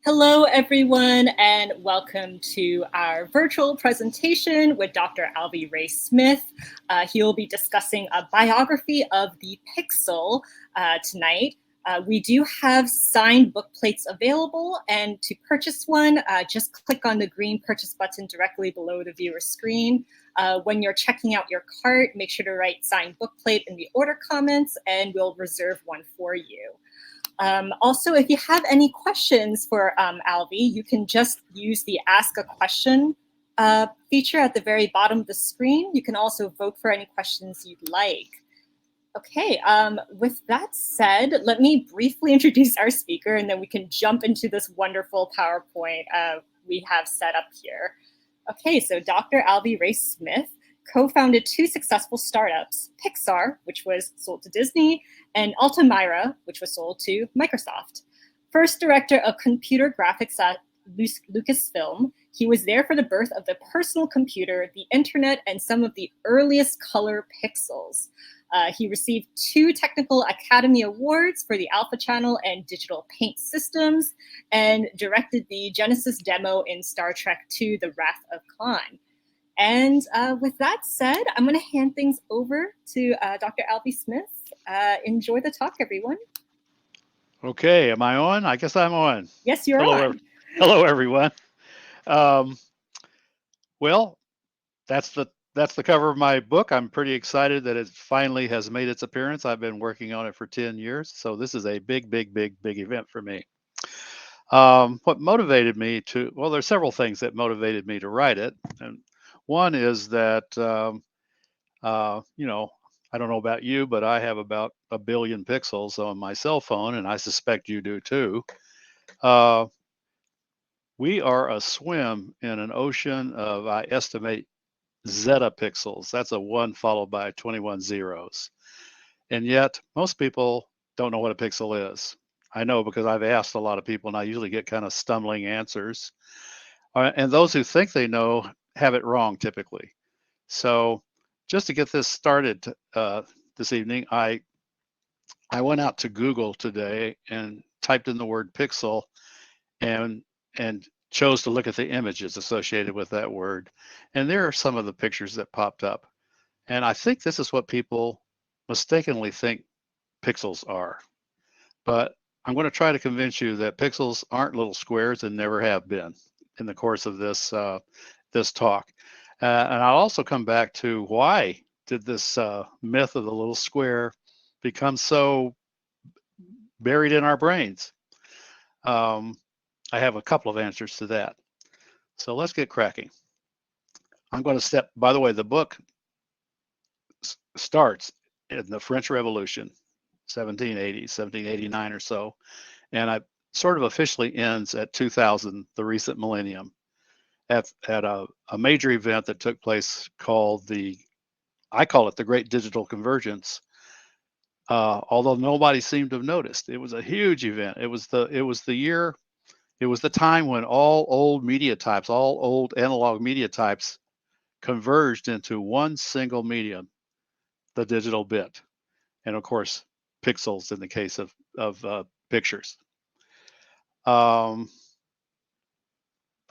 Hello, everyone, and welcome to our virtual presentation with Dr. Alvi Ray Smith. He will be discussing a biography of the pixel tonight. We do have signed book plates available, and to purchase one, just click on the green purchase button directly below the viewer screen. When you're checking out your cart, make sure to write signed book plate in the order comments, and we'll reserve one for you. Also, if you have any questions for Alvi, you can just use the Ask a Question feature at the very bottom of the screen. You can also vote for any questions you'd like. Okay, with that said, let me briefly introduce our speaker, and then we can jump into this wonderful PowerPoint we have set up here. Okay, so Dr. Alvi Ray Smith co-founded two successful startups, Pixar, which was sold to Disney, and Altamira, which was sold to Microsoft. First director of computer graphics at Lucasfilm, he was there for the birth of the personal computer, the internet, and some of the earliest color pixels. He received 2 Technical Academy Awards for the Alpha Channel and Digital Paint Systems, and directed the Genesis demo in Star Trek II, The Wrath of Khan. And with that said, I'm going to hand things over to Dr. Alvi Smith. Enjoy the talk, everyone. Okay, am I on? I guess I'm on. Yes, you're on. Hello, everyone. Well, that's the cover of my book. I'm pretty excited that it finally has made its appearance. I've been working on it for 10 years, so this is a big event for me. What motivated me to, well, there's several things that motivated me to write it. And one is that, I don't know about you, but I have about 1 billion pixels on my cell phone, and I suspect you do too. We are a swim in an ocean of, I estimate, zettapixels. That's a 1 followed by 21 zeros. And yet, most people don't know what a pixel is. I know because I've asked a lot of people, and I usually get kind of stumbling answers. And those who think they know have it wrong typically. So just to get this started this evening, I went out to Google today and typed in the word pixel and chose to look at the images associated with that word. And there are some of the pictures that popped up. And I think this is what people mistakenly think pixels are. But I'm going to try to convince you that pixels aren't little squares and never have been in the course of this talk. And I'll also come back to why did this myth of the little square become so buried in our brains? I have a couple of answers to that. So let's get cracking. I'm going to by the way, the book starts in the French Revolution, 1780, 1789 or so, and I sort of officially ends at 2000, the recent millennium, at a major event that took place called I call it the Great Digital Convergence. Although nobody seemed to have noticed, it was a huge event. It was the time when all old media types, all old analog media types converged into one single medium, the digital bit. And of course, pixels in the case of pictures.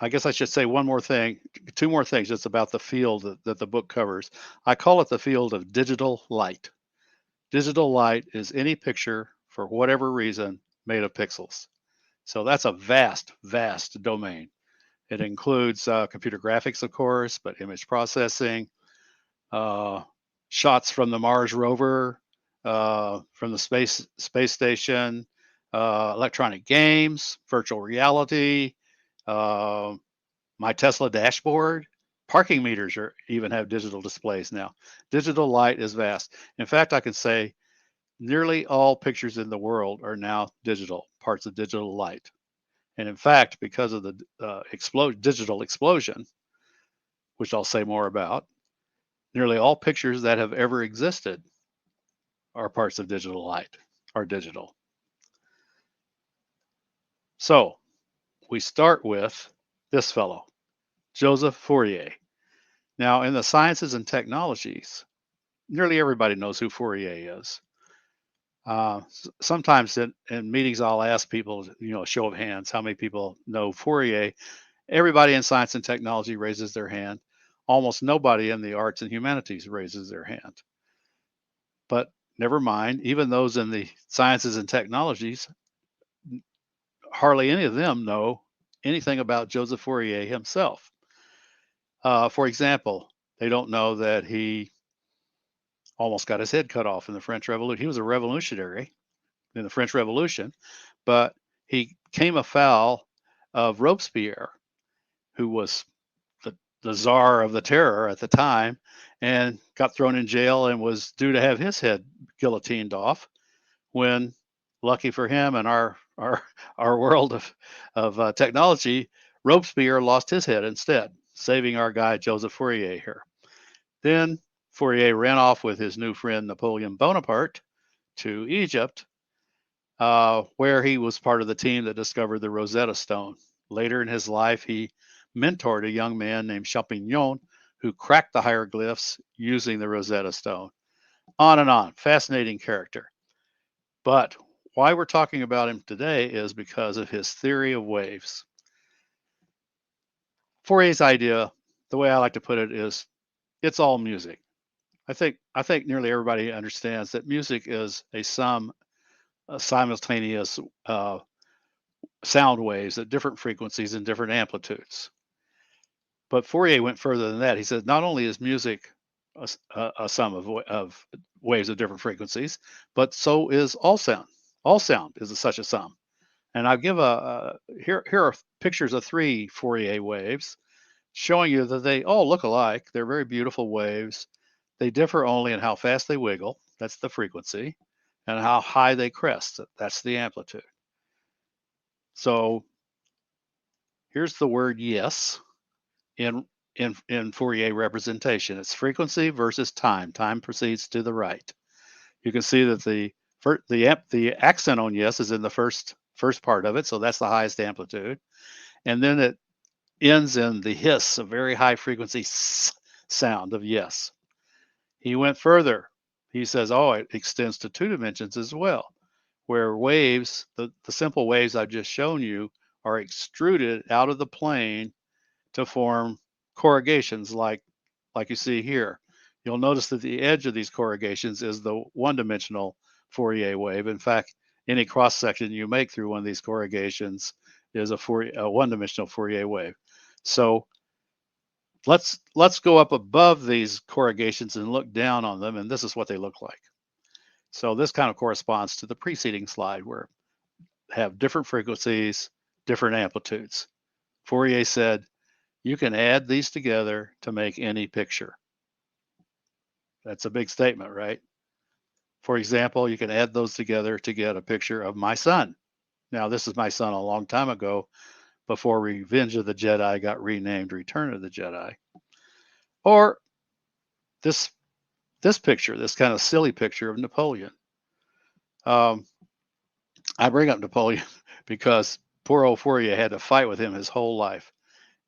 I guess I should say one more thing, 2 more things just about the field that the book covers. I call it the field of digital light. Digital light is any picture, for whatever reason, made of pixels. So that's a vast domain. It includes computer graphics, of course, but image processing, shots from the Mars rover, from the space station, electronic games, virtual reality, my Tesla dashboard, parking meters even have digital displays now. Digital light is vast. In fact, I can say nearly all pictures in the world are now digital, parts of digital light. And in fact, because of the digital explosion, which I'll say more about, nearly all pictures that have ever existed are parts of digital light, are digital. So we start with this fellow, Joseph Fourier. Now, in the sciences and technologies, nearly everybody knows who Fourier is. Sometimes in meetings, I'll ask people, show of hands, how many people know Fourier? Everybody in science and technology raises their hand. Almost nobody in the arts and humanities raises their hand. But never mind, even those in the sciences and technologies, hardly any of them know anything about Joseph Fourier himself. For example, they don't know that he almost got his head cut off in the French Revolution. He was a revolutionary in the French Revolution, but he came afoul of Robespierre, who was the czar of the terror at the time, and got thrown in jail and was due to have his head guillotined off when, lucky for him and our world of technology, Robespierre lost his head instead, saving our guy Joseph Fourier here. Then Fourier ran off with his new friend Napoleon Bonaparte to Egypt, where he was part of the team that discovered the Rosetta Stone. Later in his life, he mentored a young man named Champignon who cracked the hieroglyphs using the Rosetta Stone. On and on. Fascinating character. But why we're talking about him today is because of his theory of waves. Fourier's idea, the way I like to put it, is it's all music. I think nearly everybody understands that music is a simultaneous sound waves at different frequencies and different amplitudes. But Fourier went further than that. He said not only is music a sum of waves of different frequencies, but so is all sound. All sound is such a sum. And I'll give here are pictures of 3 Fourier waves showing you that they all look alike. They're very beautiful waves. They differ only in how fast they wiggle. That's the frequency. And how high they crest. That's the amplitude. So here's the word yes in Fourier representation. It's frequency versus time. Time proceeds to the right. You can see that the accent on yes is in the first part of it, so that's the highest amplitude. And then it ends in the hiss, a very high frequency sound of yes. He went further. He says, oh, it extends to 2 dimensions as well, where waves, the simple waves I've just shown you, are extruded out of the plane to form corrugations like you see here. You'll notice that the edge of these corrugations is the one-dimensional Fourier wave. In fact, any cross-section you make through one of these corrugations is a one-dimensional Fourier wave. So let's go up above these corrugations and look down on them, and this is what they look like. So this kind of corresponds to the preceding slide where have different frequencies, different amplitudes. Fourier said, you can add these together to make any picture. That's a big statement, right? For example, you can add those together to get a picture of my son. Now, this is my son a long time ago, before Revenge of the Jedi got renamed Return of the Jedi. Or this picture, this kind of silly picture of Napoleon. I bring up Napoleon because poor old Fourier had to fight with him his whole life.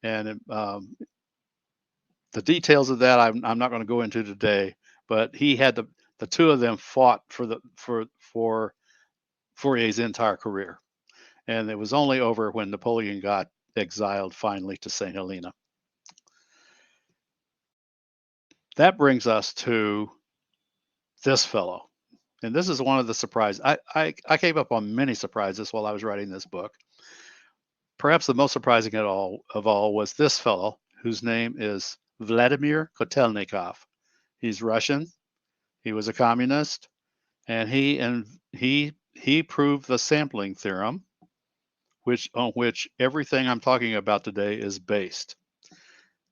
And the details of that I'm not going to go into today, but he had the 2 of them fought for Fourier's entire career. And it was only over when Napoleon got exiled finally to St. Helena. That brings us to this fellow. And this is one of the surprises. I came up on many surprises while I was writing this book. Perhaps the most surprising of all was this fellow, whose name is Vladimir Kotelnikov. He's Russian. He was a communist, and he proved the sampling theorem, on which everything I'm talking about today is based.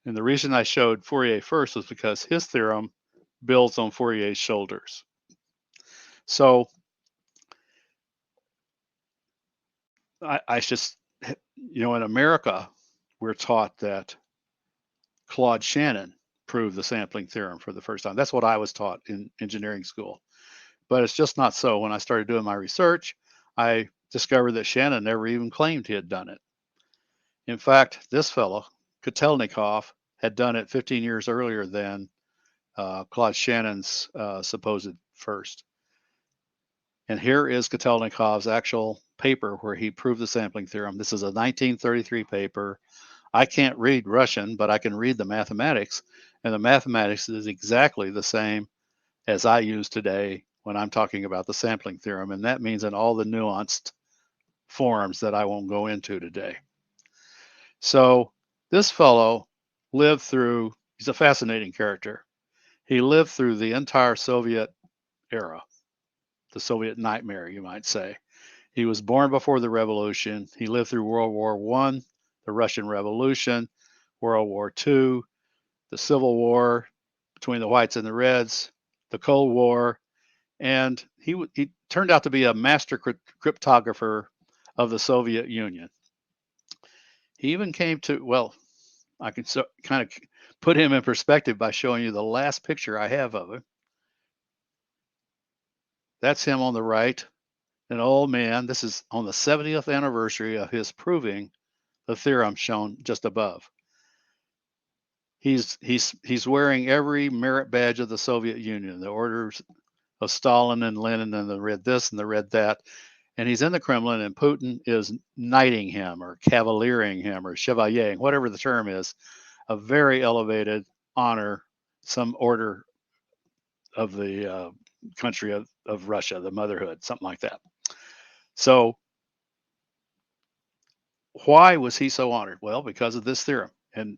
And the reason I showed Fourier first was because his theorem builds on Fourier's shoulders. So I just, in America, we're taught that Claude Shannon proved the sampling theorem for the first time. That's what I was taught in engineering school. But it's just not so. When I started doing my research, I discovered that Shannon never even claimed he had done it. In fact, this fellow, Kotelnikov, had done it 15 years earlier than Claude Shannon's supposed first. And here is Kotelnikov's actual paper where he proved the sampling theorem. This is a 1933 paper. I can't read Russian, but I can read the mathematics, and the mathematics is exactly the same as I use today when I'm talking about the sampling theorem, and that means in all the nuanced forms that I won't go into today. So this fellow lived through, he's a fascinating character. He lived through the entire Soviet era, the Soviet nightmare, you might say. He was born before the revolution. He lived through World War I, the Russian Revolution, World War II, the Civil War between the whites and the reds, the Cold War, and he turned out to be a master cryptographer of the Soviet Union. He even came to, well, I can kind of put him in perspective by showing you the last picture I have of him. That's him on the right, an old man. This is on the 70th anniversary of his proving the theorem shown just above. He's wearing every merit badge of the Soviet Union, the orders of Stalin and Lenin, and the red this and the red that. And he's in the Kremlin, and Putin is knighting him or cavaliering him or chevaliering, whatever the term is, a very elevated honor, some order of the country of Russia, the motherhood, something like that. So why was he so honored? Well, because of this theorem. And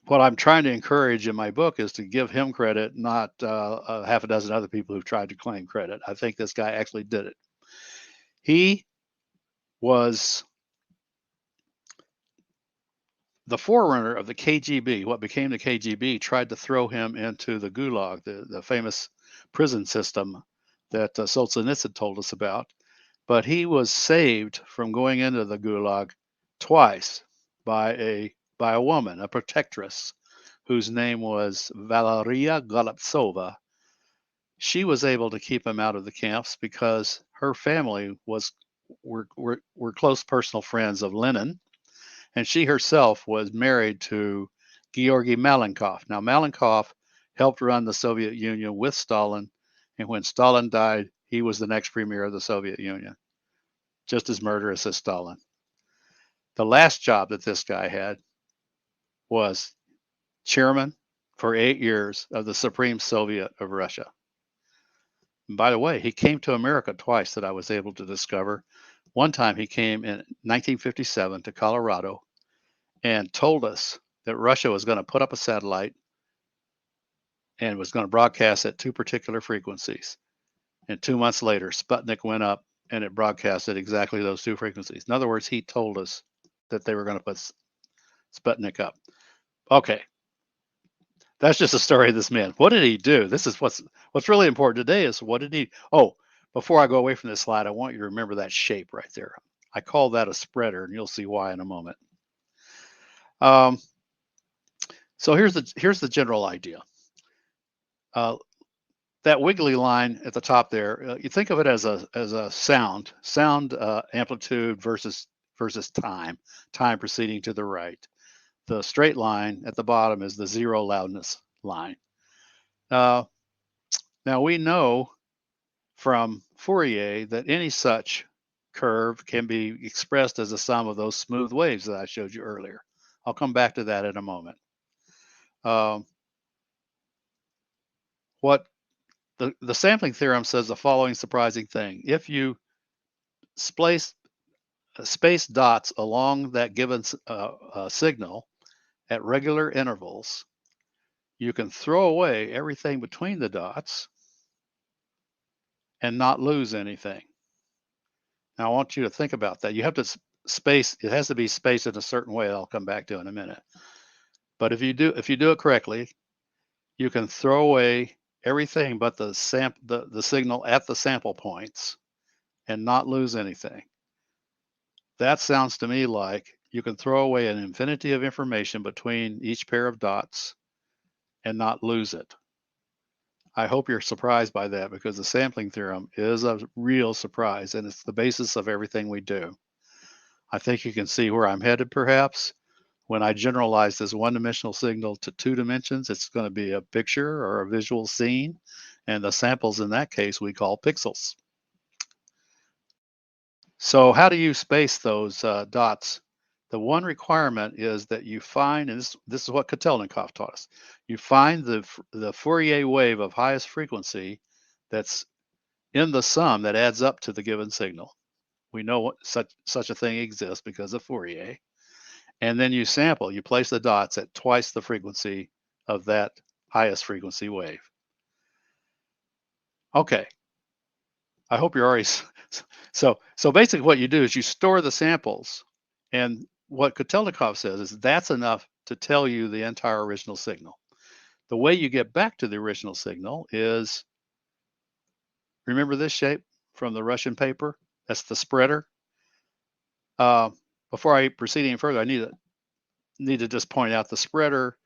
what I'm trying to encourage in my book is to give him credit, not half a dozen other people who've tried to claim credit. I think this guy actually did it. He was the forerunner of the KGB. What became the KGB tried to throw him into the Gulag, the famous prison system that Solzhenitsyn told us about. But he was saved from going into the Gulag twice by a woman, a protectress, whose name was Valeria Golubtsova. She was able to keep him out of the camps because her family were close personal friends of Lenin, and she herself was married to Georgy Malenkov. Now, Malenkov helped run the Soviet Union with Stalin, and when Stalin died, he was the next premier of the Soviet Union, just as murderous as Stalin. The last job that this guy had was chairman for 8 years of the Supreme Soviet of Russia. And by the way, he came to America twice that I was able to discover. One time he came in 1957 to Colorado and told us that Russia was going to put up a satellite and was going to broadcast at 2 particular frequencies. And 2 months later, Sputnik went up and it broadcasted exactly those 2 frequencies. In other words, he told us that they were going to put Sputnik up. Okay. That's just a story of this man. What did he do? This is what's really important today is what did he, before I go away from this slide, I want you to remember that shape right there. I call that a spreader, and you'll see why in a moment. So here's the general idea. That wiggly line at the top there, you think of it as a sound amplitude versus time proceeding to the right. The straight line at the bottom is the zero loudness line. Now we know from Fourier that any such curve can be expressed as a sum of those smooth waves that I showed you earlier. I'll come back to that in a moment. What the sampling theorem says the following surprising thing. If you space dots along that given signal at regular intervals, you can throw away everything between the dots and not lose anything. Now I want you to think about that. You have to space, it has to be spaced in a certain way I'll come back to in a minute. But if you do it correctly, you can throw away everything but the signal at the sample points and not lose anything. That sounds to me like you can throw away an infinity of information between each pair of dots and not lose it. I hope you're surprised by that because the sampling theorem is a real surprise and it's the basis of everything we do. I think you can see where I'm headed perhaps. When I generalize this one-dimensional signal to 2 dimensions, it's going to be a picture or a visual scene, and the samples in that case we call pixels. So how do you space those dots? The one requirement is that you find, and this is what Kotelnikov taught us, you find the Fourier wave of highest frequency that's in the sum that adds up to the given signal. We know such a thing exists because of Fourier. And then you sample, you place the dots at twice the frequency of that highest frequency wave. Okay, I hope you're already, so basically what you do is you store the samples, and what Kotelnikov says is that's enough to tell you the entire original signal. The way you get back to the original signal is, remember this shape from the Russian paper? That's the spreader. Before I proceed any further, I need to just point out the spreader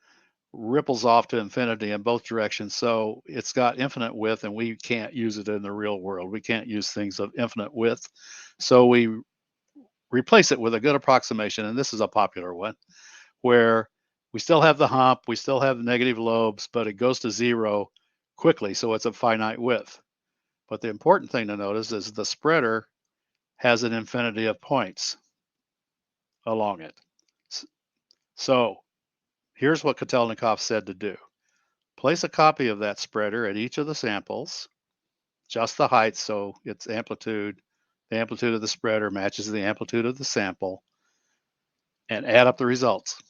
ripples off to infinity in both directions. So it's got infinite width, and we can't use it in the real world. We can't use things of infinite width. So we replace it with a good approximation, and this is a popular one, where we still have the hump, we still have the negative lobes, but it goes to zero quickly, so it's a finite width. But the important thing to notice is the spreader has an infinity of points along it. So here's what Kotelnikov said to do. Place a copy of that spreader at each of the samples, just the height, so its amplitude, the amplitude of the spreader matches the amplitude of the sample, and add up the results.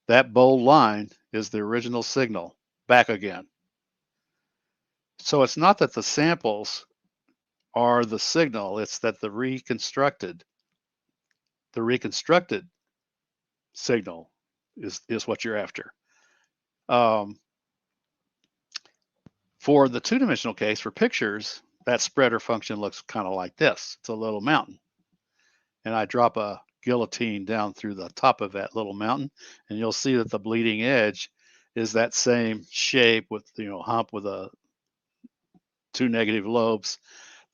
That bold line is the original signal back again. So it's not that the samples are the signal, it's that the reconstructed signal is what you're after. For the two-dimensional case, for pictures, that spreader function looks kind of like this. It's a little mountain. And I drop a guillotine down through the top of that little mountain, and you'll see that the bleeding edge is that same shape with, hump with two negative lobes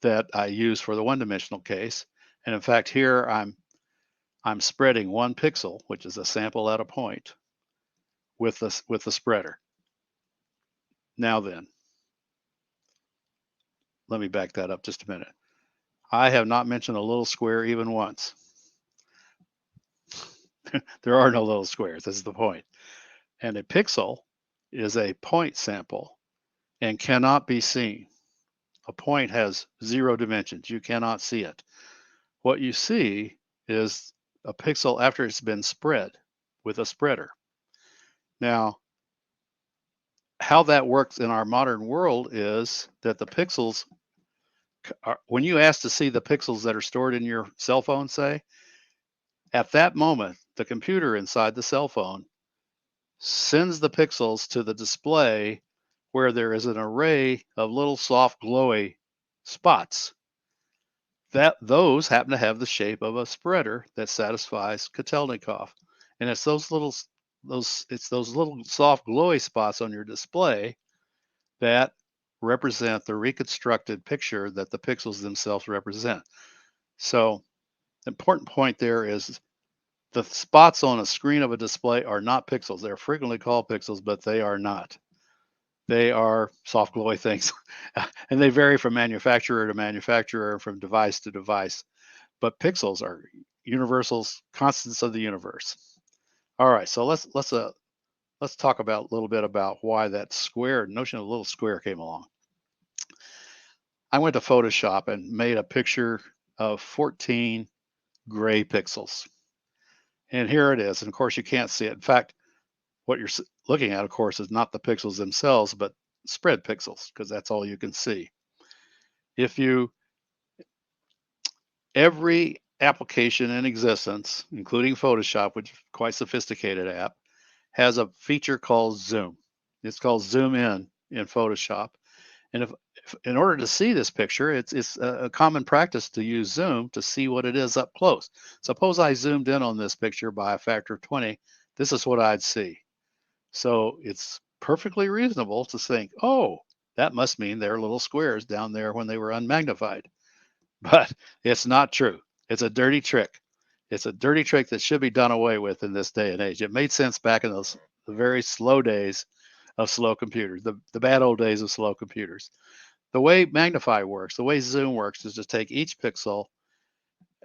that I use for the one-dimensional case. And in fact, here I'm spreading one pixel, which is a sample at a point, with the spreader. Now then, let me back that up just a minute. I have not mentioned a little square even once. There are no little squares. This is the point. And a pixel is a point sample and cannot be seen. A point has 0 dimensions. You cannot see it. What you see is a pixel after it's been spread with a spreader. Now, how that works in our modern world is that the pixels, when you ask to see the pixels that are stored in your cell phone, say, at that moment, the computer inside the cell phone sends the pixels to the display where there is an array of little soft glowy spots. Those happen to have the shape of a spreader that satisfies Kotelnikov. And it's those little soft glowy spots on your display that represent the reconstructed picture that the pixels themselves represent. So the important point there is the spots on a screen of a display are not pixels. They're frequently called pixels, but they are not. They are soft glowy things, and they vary from manufacturer to manufacturer, from device to device. But pixels are universals, constants of the universe. All right, so let's talk about a little bit about why that notion of a little square came along. I went to Photoshop and made a picture of 14 gray pixels. And here it is. And of course, you can't see it. In fact, what you're looking at, of course, is not the pixels themselves, but spread pixels, because that's all you can see. Every application in existence, including Photoshop, which is quite a sophisticated app, has a feature called zoom. It's called zoom in Photoshop. And if in order to see this picture, it's a common practice to use zoom to see what it is up close. Suppose I zoomed in on this picture by a factor of 20. This is what I'd see. So it's perfectly reasonable to think, oh, that must mean there are little squares down there when they were unmagnified. But it's not true. It's a dirty trick. It's a dirty trick that should be done away with in this day and age. It made sense back in the very slow days of slow computers, the bad old days of slow computers. The way magnify works, the way zoom works, is to take each pixel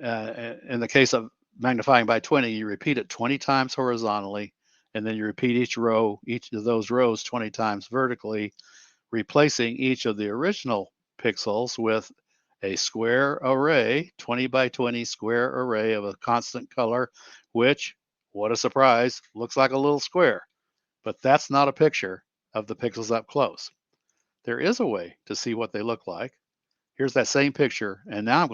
In the case of magnifying by 20, you repeat it 20 times horizontally, and then you repeat each of those rows 20 times vertically, replacing each of the original pixels with a square array, 20 by 20 square array of a constant color, which, what a surprise, looks like a little square. But that's not a picture of the pixels up close. There is a way to see what they look like. Here's that same picture, and now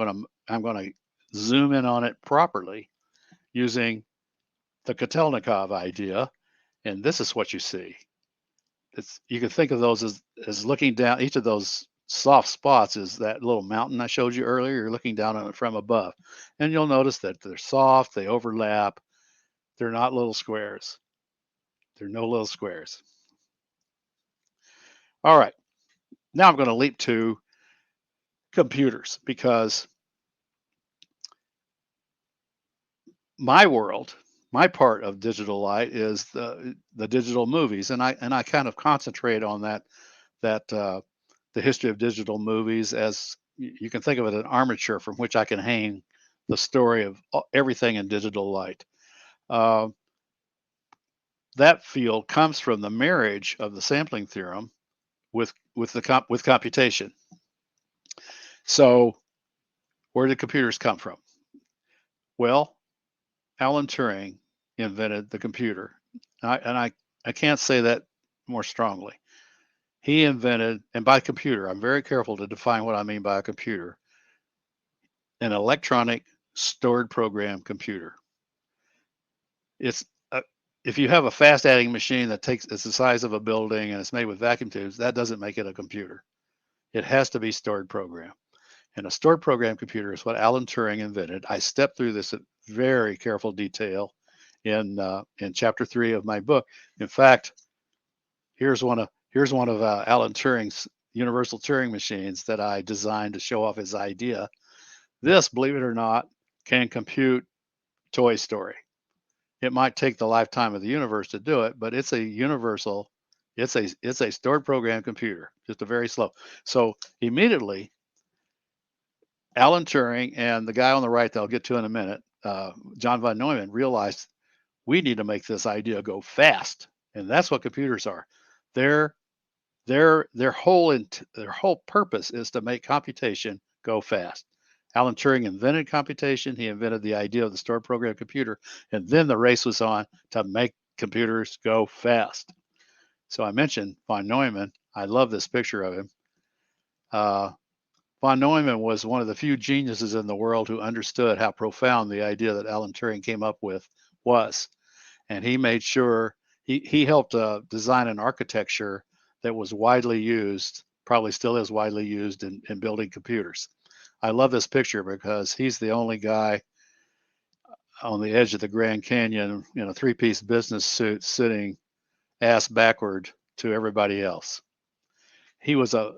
I'm going to zoom in on it properly using the Kotelnikov idea, and this is what you see. You can think of those as looking down. Each of those soft spots is that little mountain I showed you earlier. You're looking down on it from above, and you'll notice that they're soft, they overlap, they're not little squares. They're no little squares. All right, now I'm going to leap to computers, because my world, my part of digital light is the digital movies, and I kind of concentrate on that the history of digital movies, as you can think of it, an armature from which I can hang the story of everything in digital light. That field comes from the marriage of the sampling theorem with computation. So where did computers come from? Well, Alan Turing invented the computer. I can't say that more strongly. He invented, and by computer, I'm very careful to define what I mean by a computer, an electronic stored program computer. It's if you have a fast adding machine that it's the size of a building and it's made with vacuum tubes, that doesn't make it a computer. It has to be stored program. And a stored program computer is what Alan Turing invented. I stepped through this at very careful detail in chapter 3 of my book. In fact, here's one of Alan Turing's universal Turing machines that I designed to show off his idea. This, believe it or not, can compute Toy Story. It might take the lifetime of the universe to do it, but it's a universal, it's a stored program computer, just a very slow. So immediately, Alan Turing and the guy on the right that I'll get to in a minute, John von Neumann, realized we need to make this idea go fast, and that's what computers are. Their whole purpose is to make computation go fast. Alan Turing invented computation. He invented the idea of the stored program computer, and then the race was on to make computers go fast. So I mentioned von Neumann. I love this picture of him. Von Neumann was one of the few geniuses in the world who understood how profound the idea that Alan Turing came up with was. And he made sure, he helped design an architecture that was widely used, probably still is widely used in building computers. I love this picture because he's the only guy on the edge of the Grand Canyon in a three-piece business suit sitting ass backward to everybody else. He was a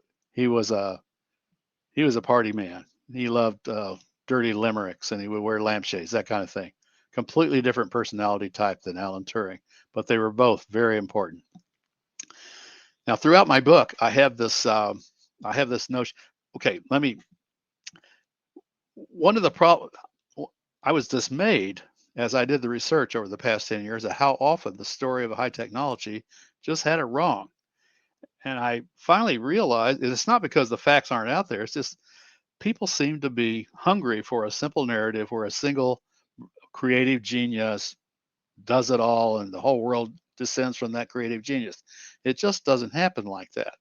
party man. He loved dirty limericks, and he would wear lampshades, that kind of thing. Completely different personality type than Alan Turing, but they were both very important. Now, throughout my book, I have this notion. Okay, one of the problems, I was dismayed as I did the research over the past 10 years at how often the story of high technology just had it wrong. And I finally realized it's not because the facts aren't out there. It's just people seem to be hungry for a simple narrative where a single creative genius does it all and the whole world descends from that creative genius. It just doesn't happen like that.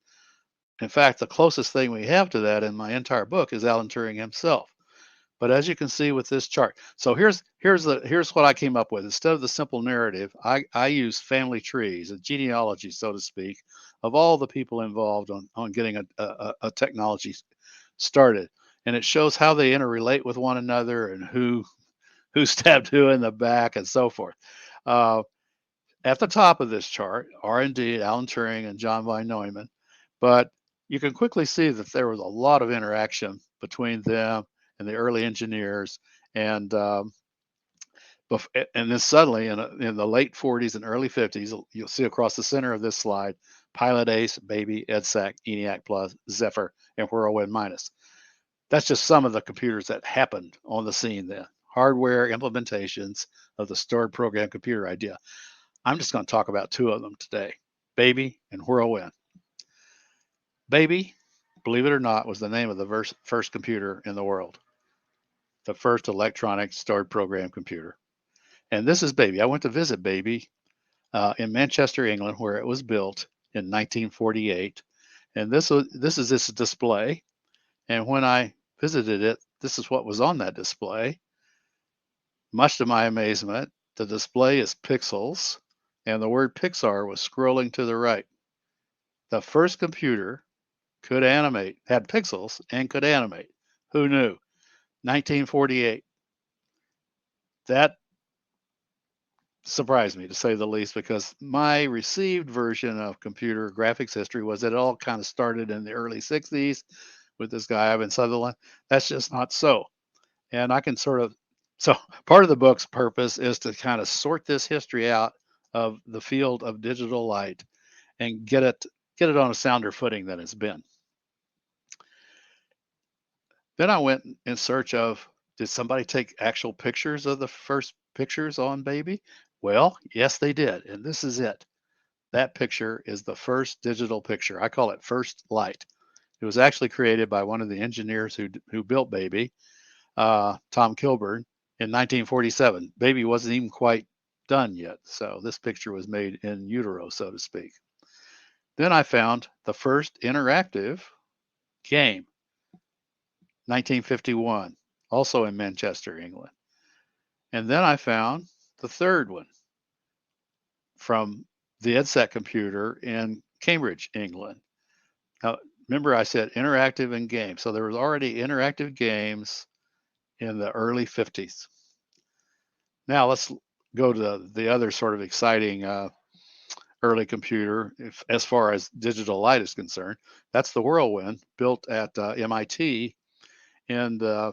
In fact, the closest thing we have to that in my entire book is Alan Turing himself. But as you can see with this chart, so here's what I came up with. Instead of the simple narrative, I use family trees, a genealogy, so to speak, of all the people involved on getting a technology started, and it shows how they interrelate with one another and who stabbed who in the back and so forth. At the top of this chart are indeed Alan Turing and John von Neumann, but you can quickly see that there was a lot of interaction between them and the early engineers, and then suddenly in the late 40s and early 50s, you'll see across the center of this slide, Pilot Ace, Baby, EDSAC, ENIAC Plus, Zephyr, and Whirlwind Minus. That's just some of the computers that happened on the scene then. Hardware implementations of the stored program computer idea. I'm just going to talk about two of them today, Baby and Whirlwind. Baby, believe it or not, was the name of the first computer in the world, the first electronic stored program computer. And this is Baby. I went to visit Baby in Manchester, England, where it was built in 1948. And this is its display. And when I visited it, this is what was on that display. Much to my amazement, the display is pixels, and the word Pixar was scrolling to the right. The first computer could animate, had pixels, and could animate. Who knew? 1948. That surprised me, to say the least, because my received version of computer graphics history was that it all kind of started in the early 60s with this guy, Ivan Sutherland. That's just not so. And I can so part of the book's purpose is to kind of sort this history out of the field of digital light and get it on a sounder footing than it's been. Then I went in search of, did somebody take actual pictures of the first pictures on Baby? Well, yes, they did. And this is it. That picture is the first digital picture. I call it First Light. It was actually created by one of the engineers who built Baby, Tom Kilburn, in 1947. Baby wasn't even quite done yet. So this picture was made in utero, so to speak. Then I found the first interactive game, 1951, also in Manchester, England. And then I found the third one from the EDSET computer in Cambridge, England. Now, remember I said interactive and games. So there was already interactive games in the early 50s. Now let's go to the other sort of exciting early computer, as far as digital light is concerned. That's the Whirlwind, built at MIT in the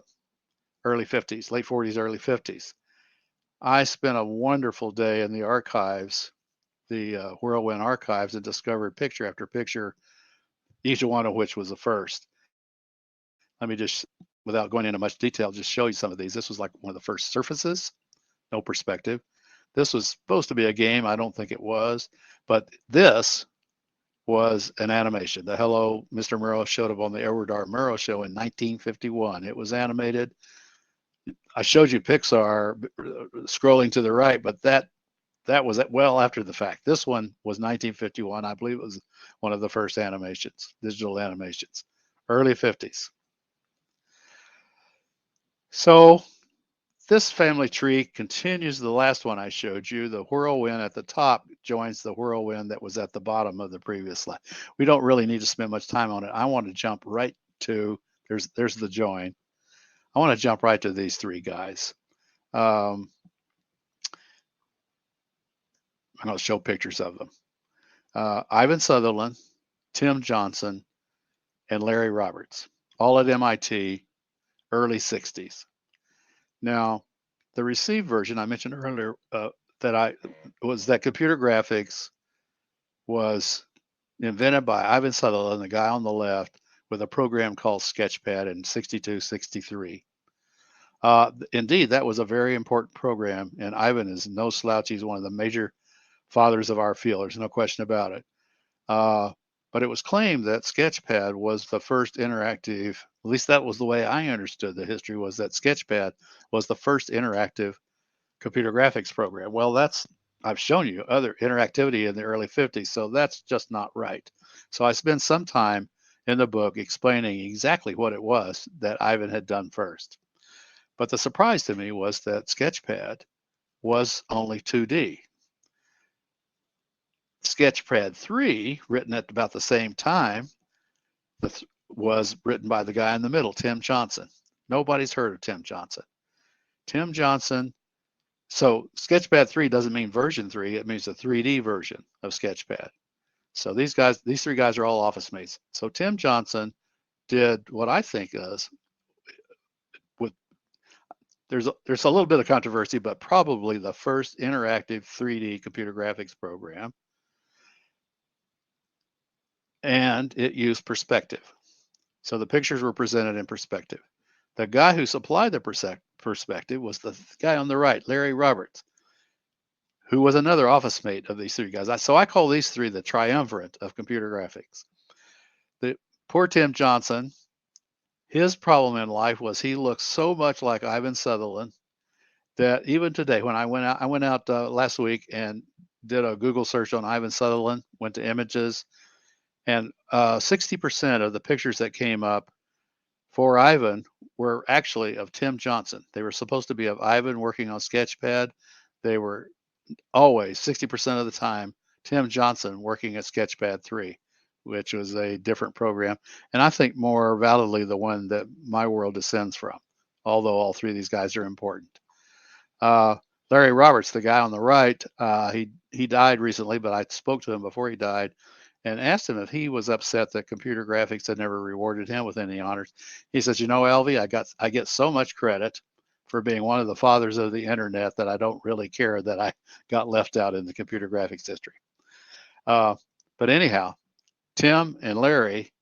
early 50s, late 40s, early 50s. I spent a wonderful day in the archives, the Whirlwind archives, and discovered picture after picture, each one of which was the first. Let me just, without going into much detail, just show you some of these. This was like one of the first surfaces, no perspective. This was supposed to be a game. I don't think it was, but this was an animation. The Hello, Mr. Murrow showed up on the Edward R. Murrow show in 1951. It was animated. I showed you Pixar scrolling to the right, but that was well after the fact. This one was 1951. I believe it was one of the first animations, digital animations, early 50s. So this family tree continues the last one I showed you. The Whirlwind at the top joins the Whirlwind that was at the bottom of the previous slide. We don't really need to spend much time on it. I want to jump right to, there's the join. I want to jump right to these three guys. I'm going to show pictures of them. Ivan Sutherland, Tim Johnson, and Larry Roberts, all at MIT, early 60s. Now, the received version I mentioned earlier that computer graphics was invented by Ivan Sutherland, the guy on the left, with a program called Sketchpad in 62, 63. Indeed, that was a very important program, and Ivan is no slouch. He's one of the major fathers of our field. There's no question about it. But it was claimed that Sketchpad was the first interactive, at least that was the way I understood the history, was that Sketchpad was the first interactive computer graphics program. Well, I've shown you other interactivity in the early 50s, so that's just not right. So I spent some time in the book explaining exactly what it was that Ivan had done first. But the surprise to me was that Sketchpad was only 2D. Sketchpad 3, written at about the same time, was written by the guy in the middle, Tim Johnson. Nobody's heard of Tim Johnson. Tim Johnson, so Sketchpad 3 doesn't mean version 3, it means the 3D version of Sketchpad. So these three guys are all office mates. So Tim Johnson did what I think is, there's a little bit of controversy, but probably the first interactive 3D computer graphics program. And it used perspective. So the pictures were presented in perspective. The guy who supplied the perspective was the guy on the right, Larry Roberts, who was another office mate of these three guys. So I call these three the triumvirate of computer graphics. The poor Tim Johnson, his problem in life was he looked so much like Ivan Sutherland that even today, when I went out last week and did a Google search on Ivan Sutherland, went to images, and 60% of the pictures that came up for Ivan were actually of Tim Johnson. They were supposed to be of Ivan working on Sketchpad. They were always 60% of the time Tim Johnson working at Sketchpad 3, which was a different program, and I think more validly the one that my world descends from, although all three of these guys are important. Larry Roberts, the guy on the right, he died recently, but I spoke to him before he died and asked him if he was upset that computer graphics had never rewarded him with any honors. He says, you know, Alvy, I get so much credit for being one of the fathers of the internet that I don't really care that I got left out in the computer graphics history. But anyhow, Tim and Larry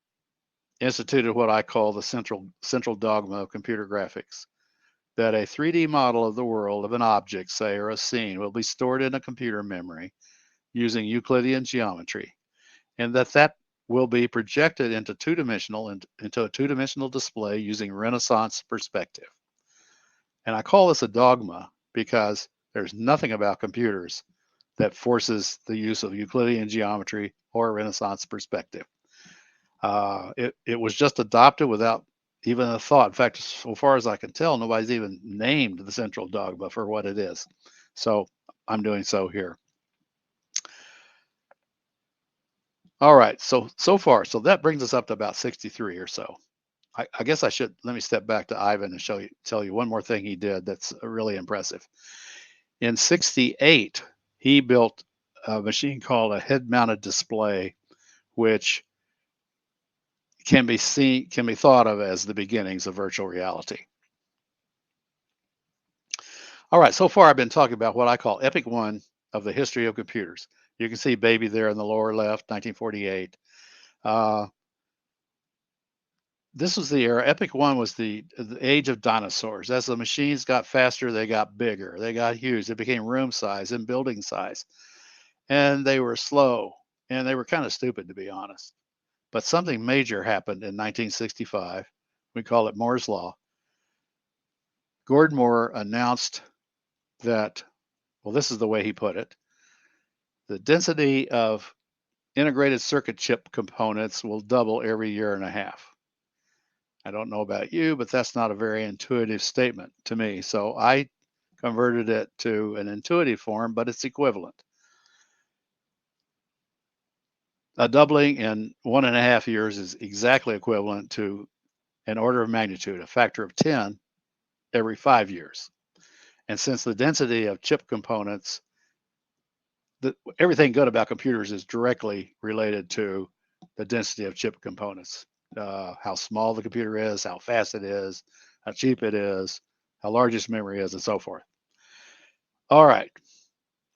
instituted what I call the central dogma of computer graphics, that a 3D model of the world of an object, say, or a scene, will be stored in a computer memory using Euclidean geometry, and that will be projected into a two-dimensional display using Renaissance perspective. And I call this a dogma because there's nothing about computers that forces the use of Euclidean geometry or Renaissance perspective. It was just adopted without even a thought. In fact, so far as I can tell, nobody's even named the central dogma for what it is. So I'm doing so here. All right, so far, so that brings us up to about 63 or so. I guess let me step back to Ivan and tell you one more thing he did that's really impressive. In 68, he built a machine called a head-mounted display, which can be thought of as the beginnings of virtual reality. All right, so far I've been talking about what I call Epic 1 of the history of computers. You can see Baby there in the lower left, 1948. This was the era. Epic 1 was the age of dinosaurs. As the machines got faster, they got bigger. They got huge. They became room size and building size. And they were slow. And they were kind of stupid, to be honest. But something major happened in 1965. We call it Moore's Law. Gordon Moore announced that, well, this is the way he put it, the density of integrated circuit chip components will double every year and a half. I don't know about you, but that's not a very intuitive statement to me. So I converted it to an intuitive form, but it's equivalent. A doubling in 1.5 years is exactly equivalent to an order of magnitude, a factor of 10 every 5 years. And since the density of chip components, everything good about computers is directly related to the density of chip components. How small the computer is, how fast it is, how cheap it is, how large its memory is, and so forth. All right.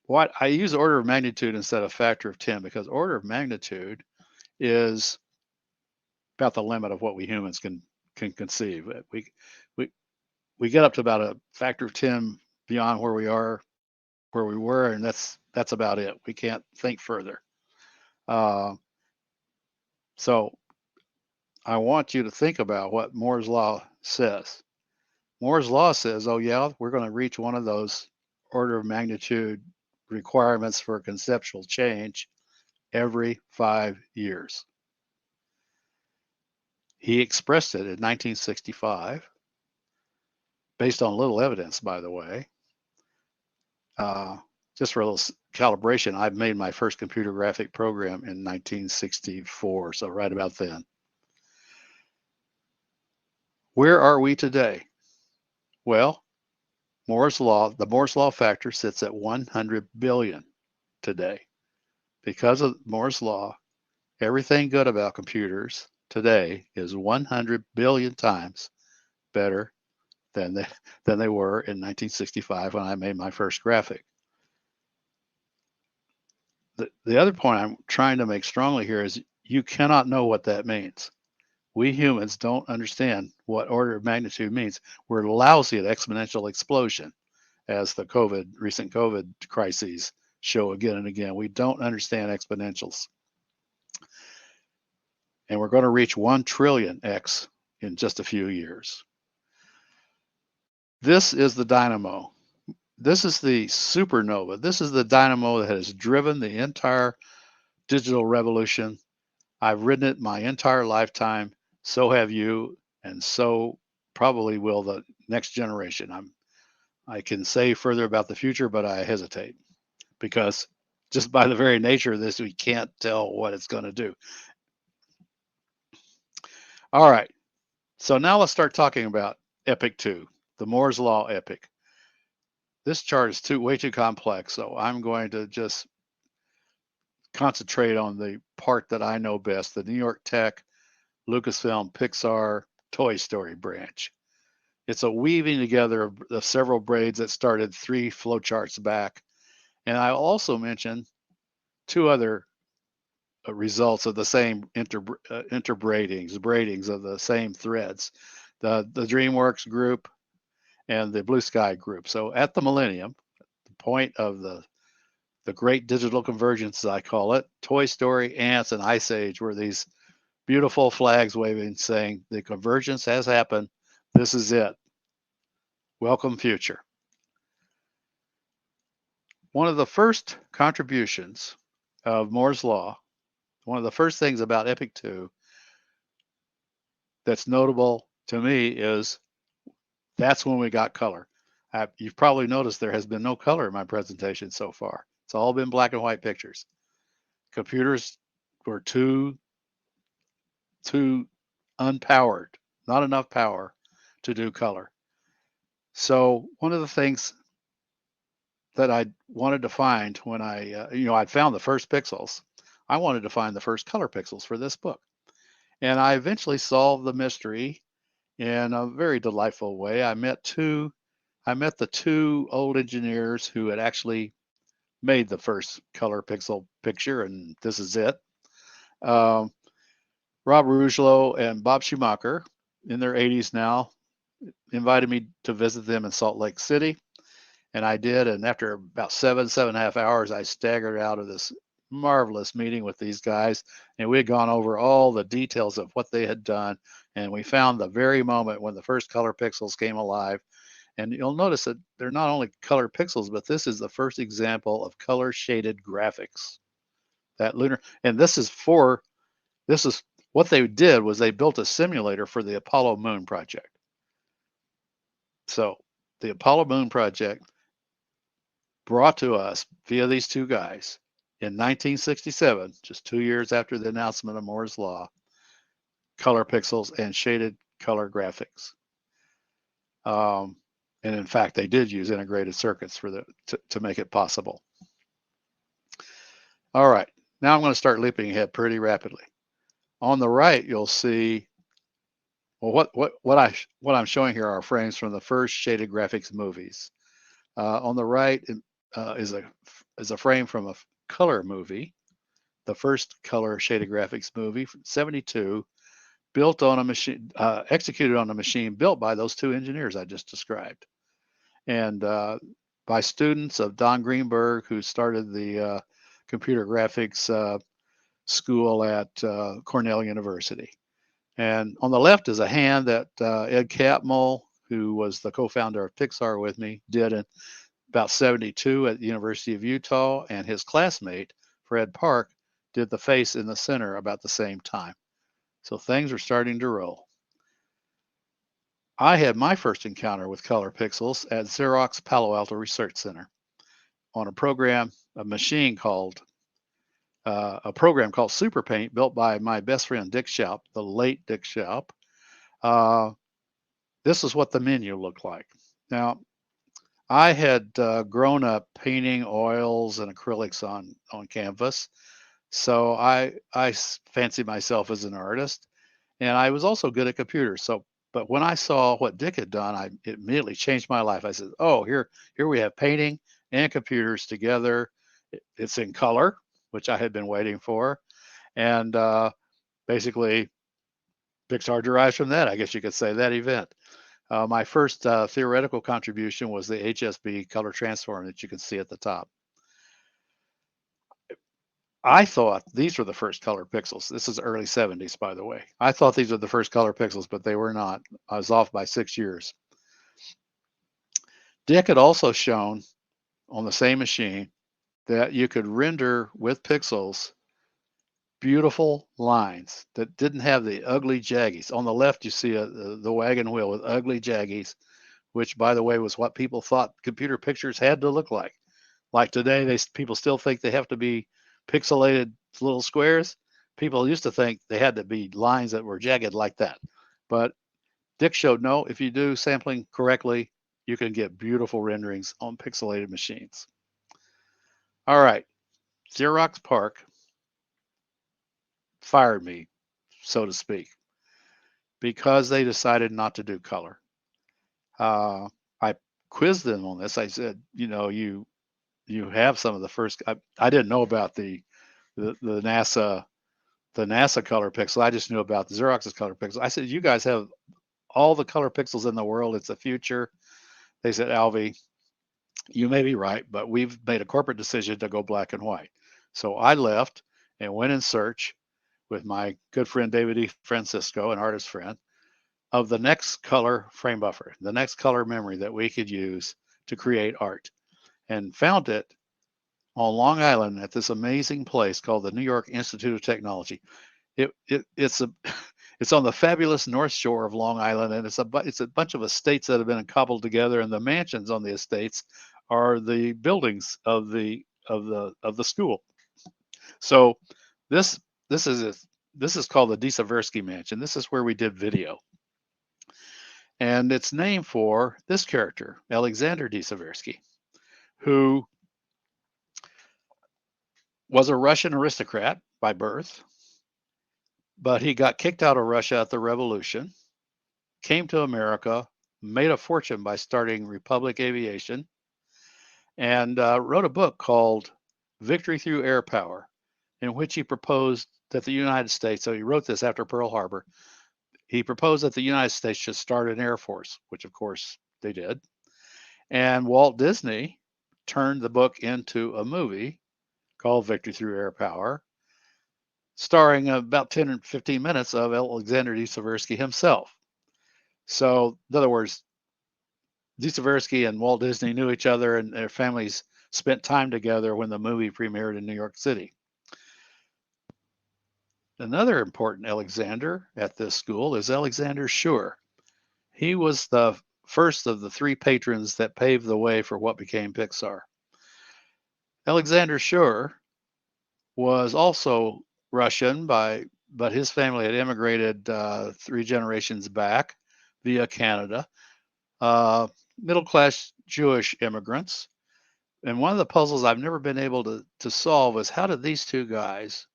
What I use order of magnitude instead of factor of 10 because order of magnitude is about the limit of what we humans can conceive. We get up to about a factor of 10 beyond where we were, and that's about it. We can't think further. So I want you to think about what Moore's Law says. Moore's Law says, oh yeah, we're going to reach one of those order of magnitude requirements for conceptual change every 5 years. He expressed it in 1965, based on little evidence, by the way. Just for a little calibration, I made my first computer graphic program in 1964, so right about then. Where are we today? Well, the Moore's Law factor sits at 100 billion today. Because of Moore's Law, everything good about computers today is 100 billion times better than they were in 1965 when I made my first graphic. The other point I'm trying to make strongly here is you cannot know what that means. We humans don't understand what order of magnitude means. We're lousy at exponential explosion, as the recent COVID crises show again and again. We don't understand exponentials. And we're going to reach 1 trillion X in just a few years. This is the dynamo. This is the supernova. This is the dynamo that has driven the entire digital revolution. I've ridden it my entire lifetime. So have you, and so probably will the next generation. I can say further about the future, but I hesitate because just by the very nature of this, we can't tell what it's going to do. All right. So now let's start talking about epoch 2, the Moore's Law epoch. This chart is way too complex, so I'm going to just concentrate on the part that I know best, the New York Tech, Lucasfilm, Pixar, Toy Story branch. It's a weaving together of several braids that started 3 flowcharts back. And I also mentioned 2 other results of the same braidings of the same threads, the DreamWorks group and the Blue Sky group. So at the millennium, the point of the great digital convergence, as I call it, Toy Story, Ants, and Ice Age were these beautiful flags waving, saying the convergence has happened. This is it. Welcome, future. One of the first contributions of Moore's Law, one of the first things about epoch 2 that's notable to me is that's when we got color. You've probably noticed there has been no color in my presentation so far. It's all been black and white pictures. Computers were too unpowered, not enough power to do color. So one of the things that I wanted to find when I'd found the first pixels, I wanted to find the first color pixels for this book. And I eventually solved the mystery in a very delightful way. I met the 2 old engineers who had actually made the first color pixel picture, and this is it. Rob Rougelot and Bob Schumacher, in their 80s now, invited me to visit them in Salt Lake City, and I did. And after about 7.5 hours, I staggered out of this marvelous meeting with these guys, and we had gone over all the details of what they had done, and we found the very moment when the first color pixels came alive. And you'll notice that they're not only color pixels, but this is the first example of color shaded graphics. That lunar, and this is what they did was they built a simulator for the Apollo Moon project. So the Apollo Moon project brought to us via these 2 guys in 1967, just 2 years after the announcement of Moore's Law, color pixels and shaded color graphics. And in fact, they did use integrated circuits to make it possible. All right, now I'm going to start leaping ahead pretty rapidly. On the right, you'll see, well, what I'm showing here are frames from the first shaded graphics movies. On the right is a frame from a color movie, the first color shaded graphics movie from '72, built on a machine, executed on a machine built by those 2 engineers I just described, and by students of Don Greenberg, who started the computer graphics school at Cornell University. And on the left is a hand that Ed Catmull, who was the co-founder of Pixar with me, did in about '72 at the University of Utah, and his classmate, Fred Park, did the face in the center about the same time. So things are starting to roll. I had my first encounter with color pixels at Xerox Palo Alto Research Center on a program called Super Paint, built by my best friend Dick Schaup, the late Dick Schaup. This is what the menu looked like. Now, I had grown up painting oils and acrylics on canvas, so I fancied myself as an artist, and I was also good at computers. But when I saw what Dick had done, it immediately changed my life. I said, "Oh, here we have painting and computers together. It's in color, which I had been waiting for, and basically, Pixar derives from that, I guess you could say, that event. My first theoretical contribution was the Hsb Color Transform that you can see at the top. I thought these were the first color pixels. This is early 70s, by the way. I thought these were the first color pixels, but they were not. I was off by 6 years. Dick had also shown on the same machine that you could render with pixels beautiful lines that didn't have the ugly jaggies. On the left, you see the wagon wheel with ugly jaggies, which, by the way, was what people thought computer pictures had to look like. Like today, people still think they have to be pixelated little squares. People used to think they had to be lines that were jagged like that. But Dick showed no, if you do sampling correctly, you can get beautiful renderings on pixelated machines. All right, Xerox PARC fired me, so to speak, because they decided not to do color. I quizzed them on this. I said, you have some of the first. I didn't know about the NASA color pixel. I just knew about the Xerox's color pixel. I said, you guys have all the color pixels in the world. It's the future. They said, Alvy, you may be right, but we've made a corporate decision to go black and white. So I left and went in search with my good friend David E. Francisco, an artist friend, of the next color frame buffer, the next color memory that we could use to create art, and found it on Long Island at this amazing place called the New York Institute of Technology. It's on the fabulous North Shore of Long Island, and it's a bunch of estates that have been cobbled together, and the mansions on the estates are the buildings of the school. So this is called the Disaversky Mansion. This is where we did video, and it's named for this character, Alexander Disaversky, who was a Russian aristocrat by birth, but he got kicked out of Russia at the revolution, came to America, made a fortune by starting Republic Aviation, and wrote a book called Victory Through Air Power, in which he proposed that the United States, so he wrote this after Pearl Harbor, he proposed that the United States should start an Air Force, which of course they did. And Walt Disney turned the book into a movie called Victory Through Air Power, starring about 10 or 15 minutes of Alexander Disaversky himself. So, in other words, Disaversky and Walt Disney knew each other, and their families spent time together when the movie premiered in New York City. Another important Alexander at this school is Alexander Shure. He was the first of the three patrons that paved the way for what became Pixar. Alexander Shure was also Russian, but his family had immigrated 3 generations back via Canada, middle-class Jewish immigrants. And one of the puzzles I've never been able to solve is, how did these two guys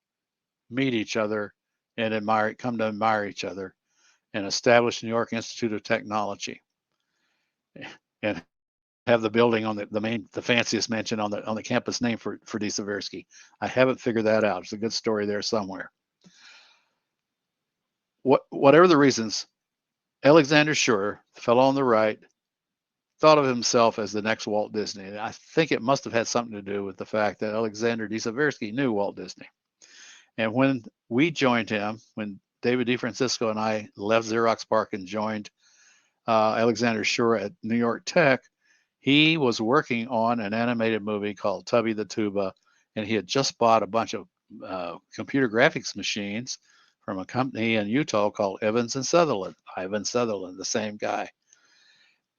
meet each other and come to admire each other and establish New York Institute of Technology and have the building on the fanciest mansion on the campus named for Disaversky. I haven't figured that out. It's a good story there somewhere. Whatever the reasons, Alexander Shure, the fellow on the right, thought of himself as the next Walt Disney. And I think it must have had something to do with the fact that Alexander Disaversky knew Walt Disney. And when we joined him, when David DeFrancisco and I left Xerox PARC and joined Alexander Shure at New York Tech, he was working on an animated movie called Tubby the Tuba, and he had just bought a bunch of computer graphics machines from a company in Utah called Evans and Sutherland, Ivan Sutherland, the same guy.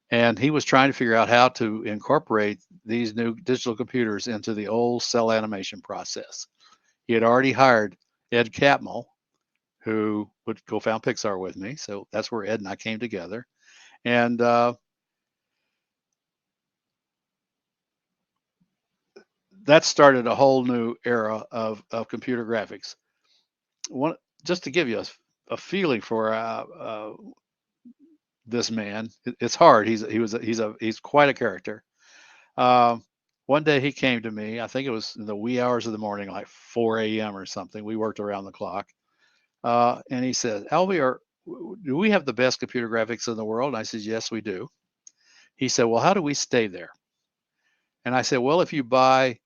And he was trying to figure out how to incorporate these new digital computers into the old cell animation process. He had already hired Ed Catmull, who would co-found Pixar with me. So that's where Ed and I came together. And that started a whole new era of computer graphics. Just to give you a feeling for this man, it's hard. He's quite a character. One day he came to me. I think it was in the wee hours of the morning, like 4 a.m. or something. We worked around the clock, and he said, "Alvy, do we have the best computer graphics in the world? And I said, yes, we do. He said, well, how do we stay there? And I said, well, if you buy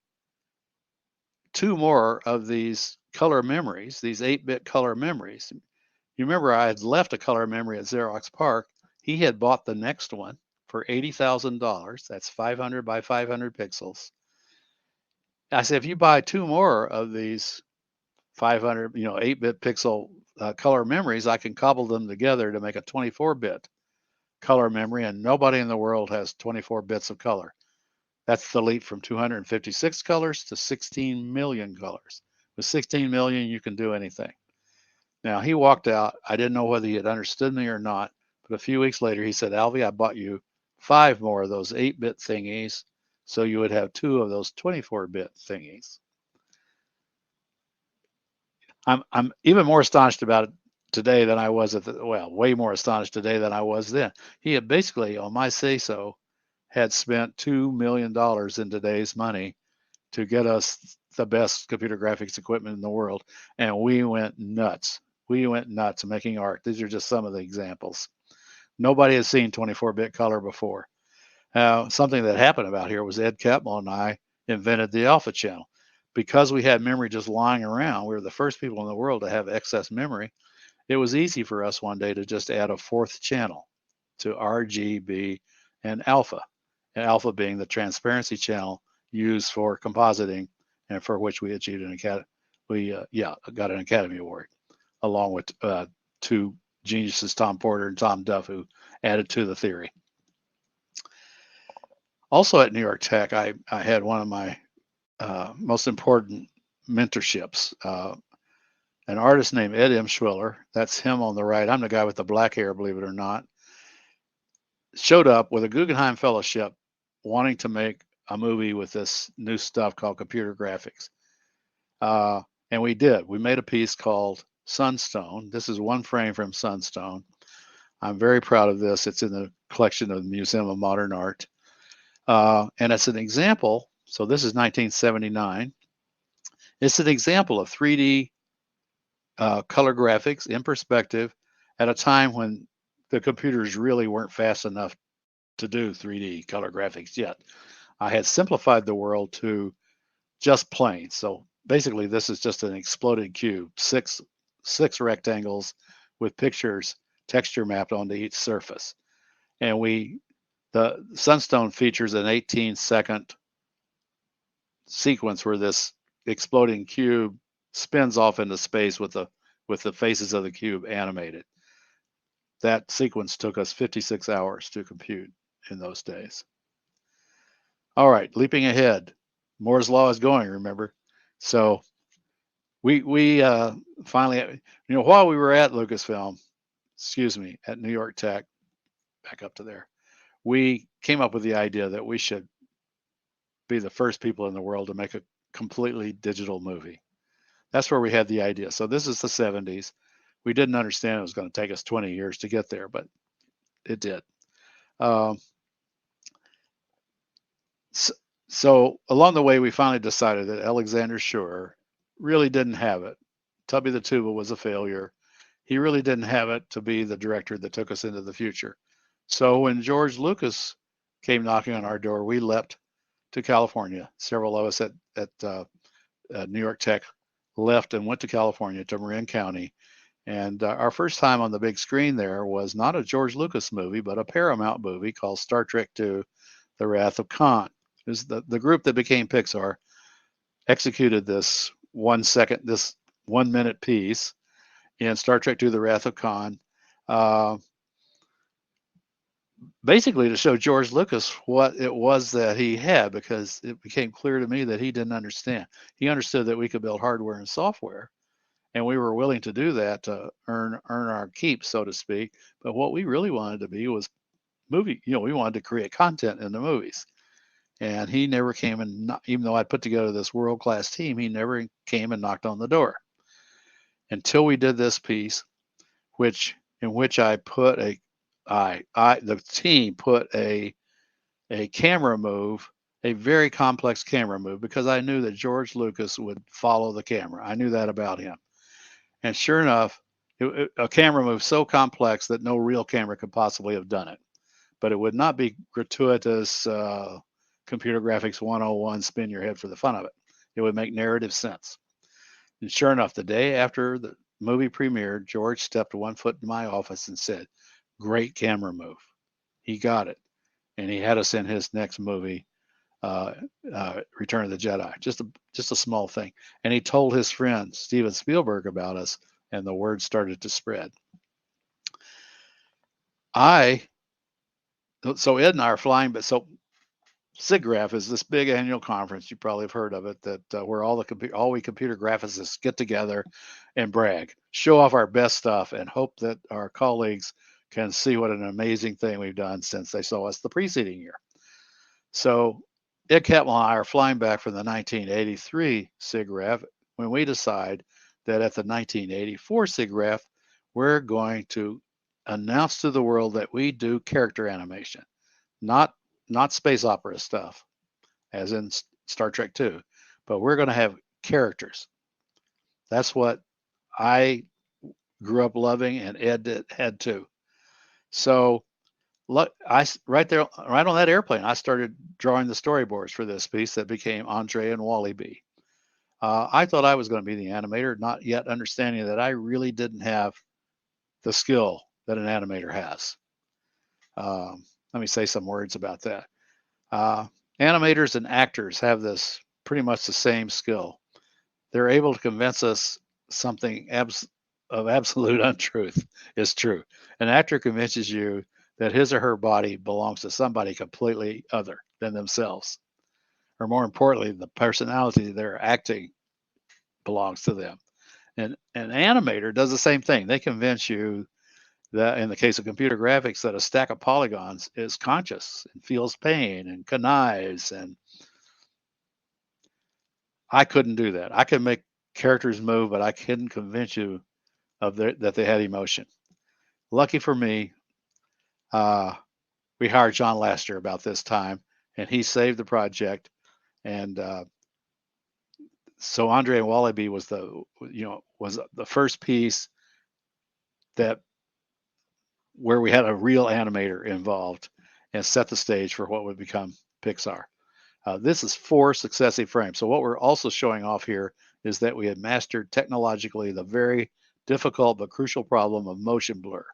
2 more of these color memories, these 8-bit color memories. You remember I had left a color memory at Xerox PARC. He had bought the next one for $80,000. That's 500 by 500 pixels. I said, if you buy 2 more of these 500, 8-bit pixel color memories, I can cobble them together to make a 24-bit color memory, and nobody in the world has 24 bits of color. That's the leap from 256 colors to 16 million colors. With 16 million, you can do anything. Now, he walked out. I didn't know whether he had understood me or not, but a few weeks later, he said, Alvy, I bought you 5 more of those 8-bit thingies, so you would have 2 of those 24-bit thingies. I'm even more astonished about it today than I was way more astonished today than I was then. He had basically, on my say-so, had spent $2 million in today's money to get us the best computer graphics equipment in the world, and we went nuts. We went nuts making art. These are just some of the examples. Nobody has seen 24-bit color before. Something that happened about here was Ed Catmull and I invented the alpha channel. Because we had memory just lying around, we were the first people in the world to have excess memory. It was easy for us one day to just add a 4th channel to RGB and alpha being the transparency channel used for compositing and for which we achieved an got an Academy Award, along with 2 geniuses, Tom Porter and Tom Duff, who added to the theory. Also at New York Tech, I had one of my most important mentorships. An artist named Ed M. Schwiller, that's him on the right. I'm the guy with the black hair, believe it or not, showed up with a Guggenheim Fellowship wanting to make a movie with this new stuff called computer graphics. And we did. We made a piece called Sunstone. This is one frame from Sunstone. I'm very proud of this. It's in the collection of the Museum of Modern Art. And it's an example. So this is 1979. It's an example of 3D color graphics in perspective at a time when the computers really weren't fast enough to do 3D color graphics yet. I had simplified the world to just plain. So basically, this is just an exploded cube, six rectangles with pictures, texture mapped onto each surface. And the Sunstone features an 18-second sequence where this exploding cube spins off into space with the faces of the cube animated. That sequence took us 56 hours to compute in those days. All right, leaping ahead. Moore's law is going, remember? So we finally, while we were at Lucasfilm, at New York Tech, back up to there, we came up with the idea that we should be the first people in the world to make a completely digital movie. That's where we had the idea. So this is the 70s. We didn't understand it was going to take us 20 years to get there, but it did. So along the way, we finally decided that Alexander Shure really didn't have it. Tubby the Tuba was a failure. He really didn't have it to be the director that took us into the future. So when George Lucas came knocking on our door, we leapt to California. Several of us at New York Tech left and went to California, to Marin County. And our first time on the big screen there was not a George Lucas movie, but a Paramount movie called Star Trek II, The Wrath of Khan. It was the group that became Pixar executed this 1 minute piece in Star Trek II, The Wrath of Khan, basically to show George Lucas what it was that he had, because it became clear to me that he didn't understand. He understood that we could build hardware and software, and we were willing to do that to earn our keep, so to speak. But what we really wanted to be was movie. We wanted to create content in the movies. And he never came and, even though I'd put together this world-class team, he never came and knocked on the door until we did this piece, in which I put the team put a camera move, a very complex camera move, because I knew that George Lucas would follow the camera. I knew that about him. And sure enough, A camera move so complex that no real camera could possibly have done it. But it would not be gratuitous computer graphics 101, spin your head for the fun of it. It would make narrative sense. And sure enough, the day after the movie premiered, George stepped 1 foot in my office and said, "Great camera move." He got it. And he had us in his next movie, Return of the Jedi. Just a small thing. And he told his friend Steven Spielberg about us, and the word started to spread. So Ed and I are flying, but so SIGGRAPH is this big annual conference. You probably have heard of it, that where all we computer graphicists get together and brag, show off our best stuff, and hope that our colleagues can see what an amazing thing we've done since they saw us the preceding year. So Ed Catmull and I are flying back from the 1983 SIGGRAPH when we decide that at the 1984 SIGGRAPH, we're going to announce to the world that we do character animation, not space opera stuff, as in Star Trek 2, but we're going to have characters. That's what I grew up loving, and Ed had too. So right on that airplane, I started drawing the storyboards for this piece that became Andre and Wally B. I thought I was going to be the animator, not yet understanding that I really didn't have the skill that an animator has. Let me say some words about that. Animators and actors have this pretty much the same skill. They're able to convince us something of absolute untruth is true. An actor convinces you that his or her body belongs to somebody completely other than themselves. Or more importantly, the personality they're acting belongs to them. And an animator does the same thing. They convince you that, in the case of computer graphics, that a stack of polygons is conscious and feels pain and connives. And I couldn't do that. I could make characters move, but I couldn't convince you that they had emotion. Lucky for me, we hired John Laster about this time, and he saved the project. And so Andre and Wally was the first piece where we had a real animator involved and set the stage for what would become Pixar. This is 4 successive frames. So what we're also showing off here is that we had mastered technologically the very difficult but crucial problem of motion blur.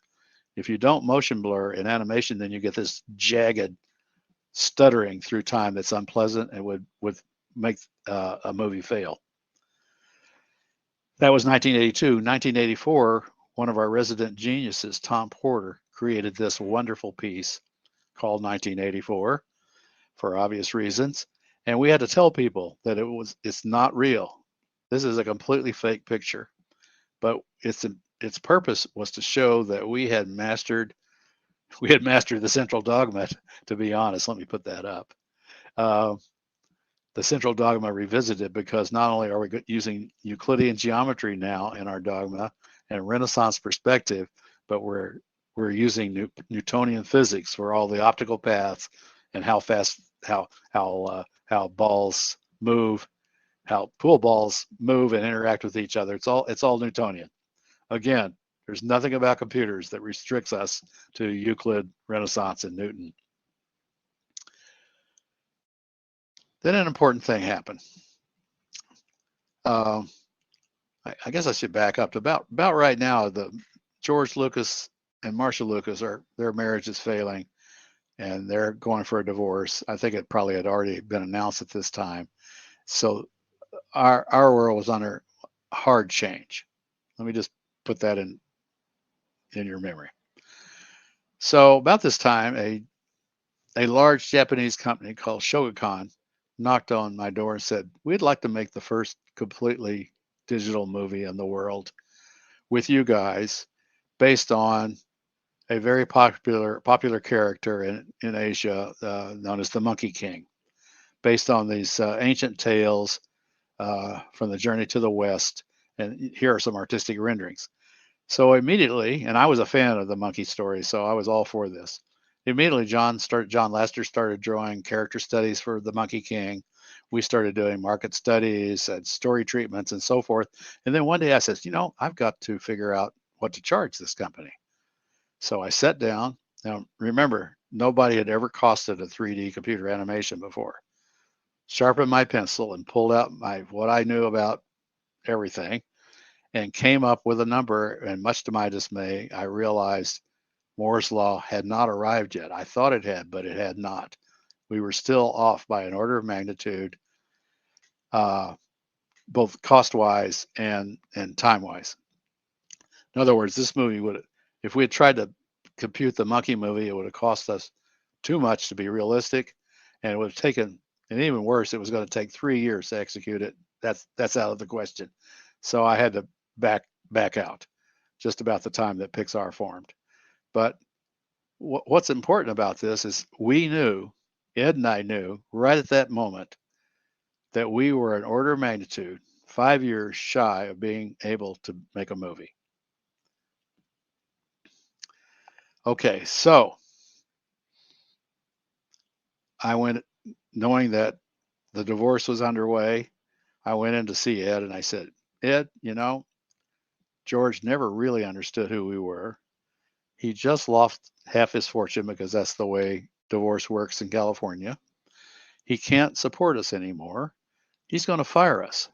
If you don't motion blur in animation, then you get this jagged stuttering through time that's unpleasant and would make a movie fail. That was 1982. 1984, one of our resident geniuses, Tom Porter, created this wonderful piece called 1984 for obvious reasons. And we had to tell people that it's not real. This is a completely fake picture. But its purpose was to show that we had mastered the central dogma, to be honest. Let me put that up. The central dogma revisited, because not only are we using Euclidean geometry now in our dogma and Renaissance perspective, but we're using Newtonian physics for all the optical paths and how fast how balls move, how pool balls move and interact with each other. It's all Newtonian. Again, there's nothing about computers that restricts us to Euclid, Renaissance, and Newton. Then an important thing happened. I guess I should back up to about right now. The George Lucas and Marcia Lucas, their marriage is failing, and they're going for a divorce. I think it probably had already been announced at this time. So our world was under hard change. Let me just put that in your memory. So about this time, a large Japanese company called Shogakukan knocked on my door and said, "We'd like to make the first completely digital movie in the world with you guys, based on a very popular character in Asia known as the Monkey King, based on these ancient tales from the Journey to the West. And here are some artistic renderings." So immediately, and I was a fan of the monkey story, so I was all for this. Immediately, John Laster started drawing character studies for the Monkey King. We started doing market studies and story treatments and so forth. And then one day I said, I've got to figure out what to charge this company. So I sat down. Now, remember, nobody had ever costed a 3D computer animation before. Sharpened my pencil and pulled out what I knew about everything and came up with a number. And much to my dismay, I realized Moore's law had not arrived yet. I thought it had, but it had not. We were still off by an order of magnitude, both cost-wise and time-wise. In other words, this movie if we had tried to compute the monkey movie, it would have cost us too much to be realistic, and it would have taken, and even worse, it was going to take 3 years to execute it. That's out of the question. So I had to back out just about the time that Pixar formed. But what's important about this is Ed and I knew right at that moment that we were an order of magnitude 5 years shy of being able to make a movie. Okay, so I went, knowing that the divorce was underway, I went in to see Ed and I said, Ed, George never really understood who we were. He just lost half his fortune because that's the way divorce works in California. He can't support us anymore. He's going to fire us.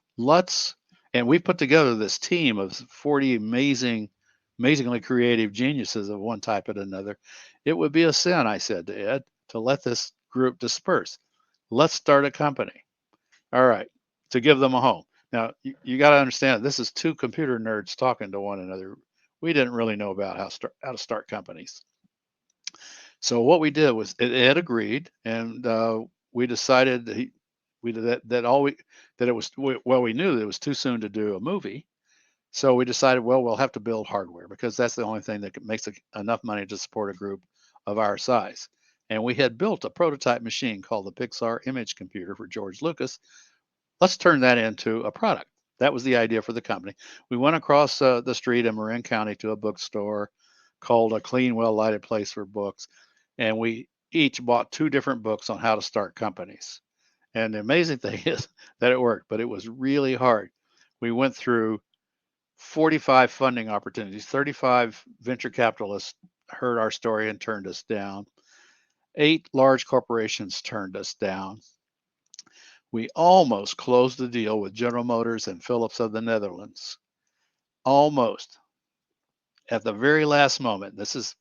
And we put together this team of 40 amazingly creative geniuses of one type and another. It would be a sin, I said to Ed, to let this group disperse. Let's start a company. All right, to give them a home. Now, you got to understand, this is two computer nerds talking to one another. We didn't really know about how to start companies. So what we did was Ed agreed, and we decided that we knew that it was too soon to do a movie. So we decided, well, we'll have to build hardware because that's the only thing that makes enough money to support a group of our size. And we had built a prototype machine called the Pixar Image Computer for George Lucas. Let's turn that into a product. That was the idea for the company. We went across the street in Marin County to a bookstore called A Clean, Well-Lighted Place for Books. And we each bought 2 different books on how to start companies. And the amazing thing is that it worked, but it was really hard. We went through 45 funding opportunities. 35 venture capitalists heard our story and turned us down. 8 large corporations turned us down. We almost closed the deal with General Motors and Philips of the Netherlands. Almost. At the very last moment. This is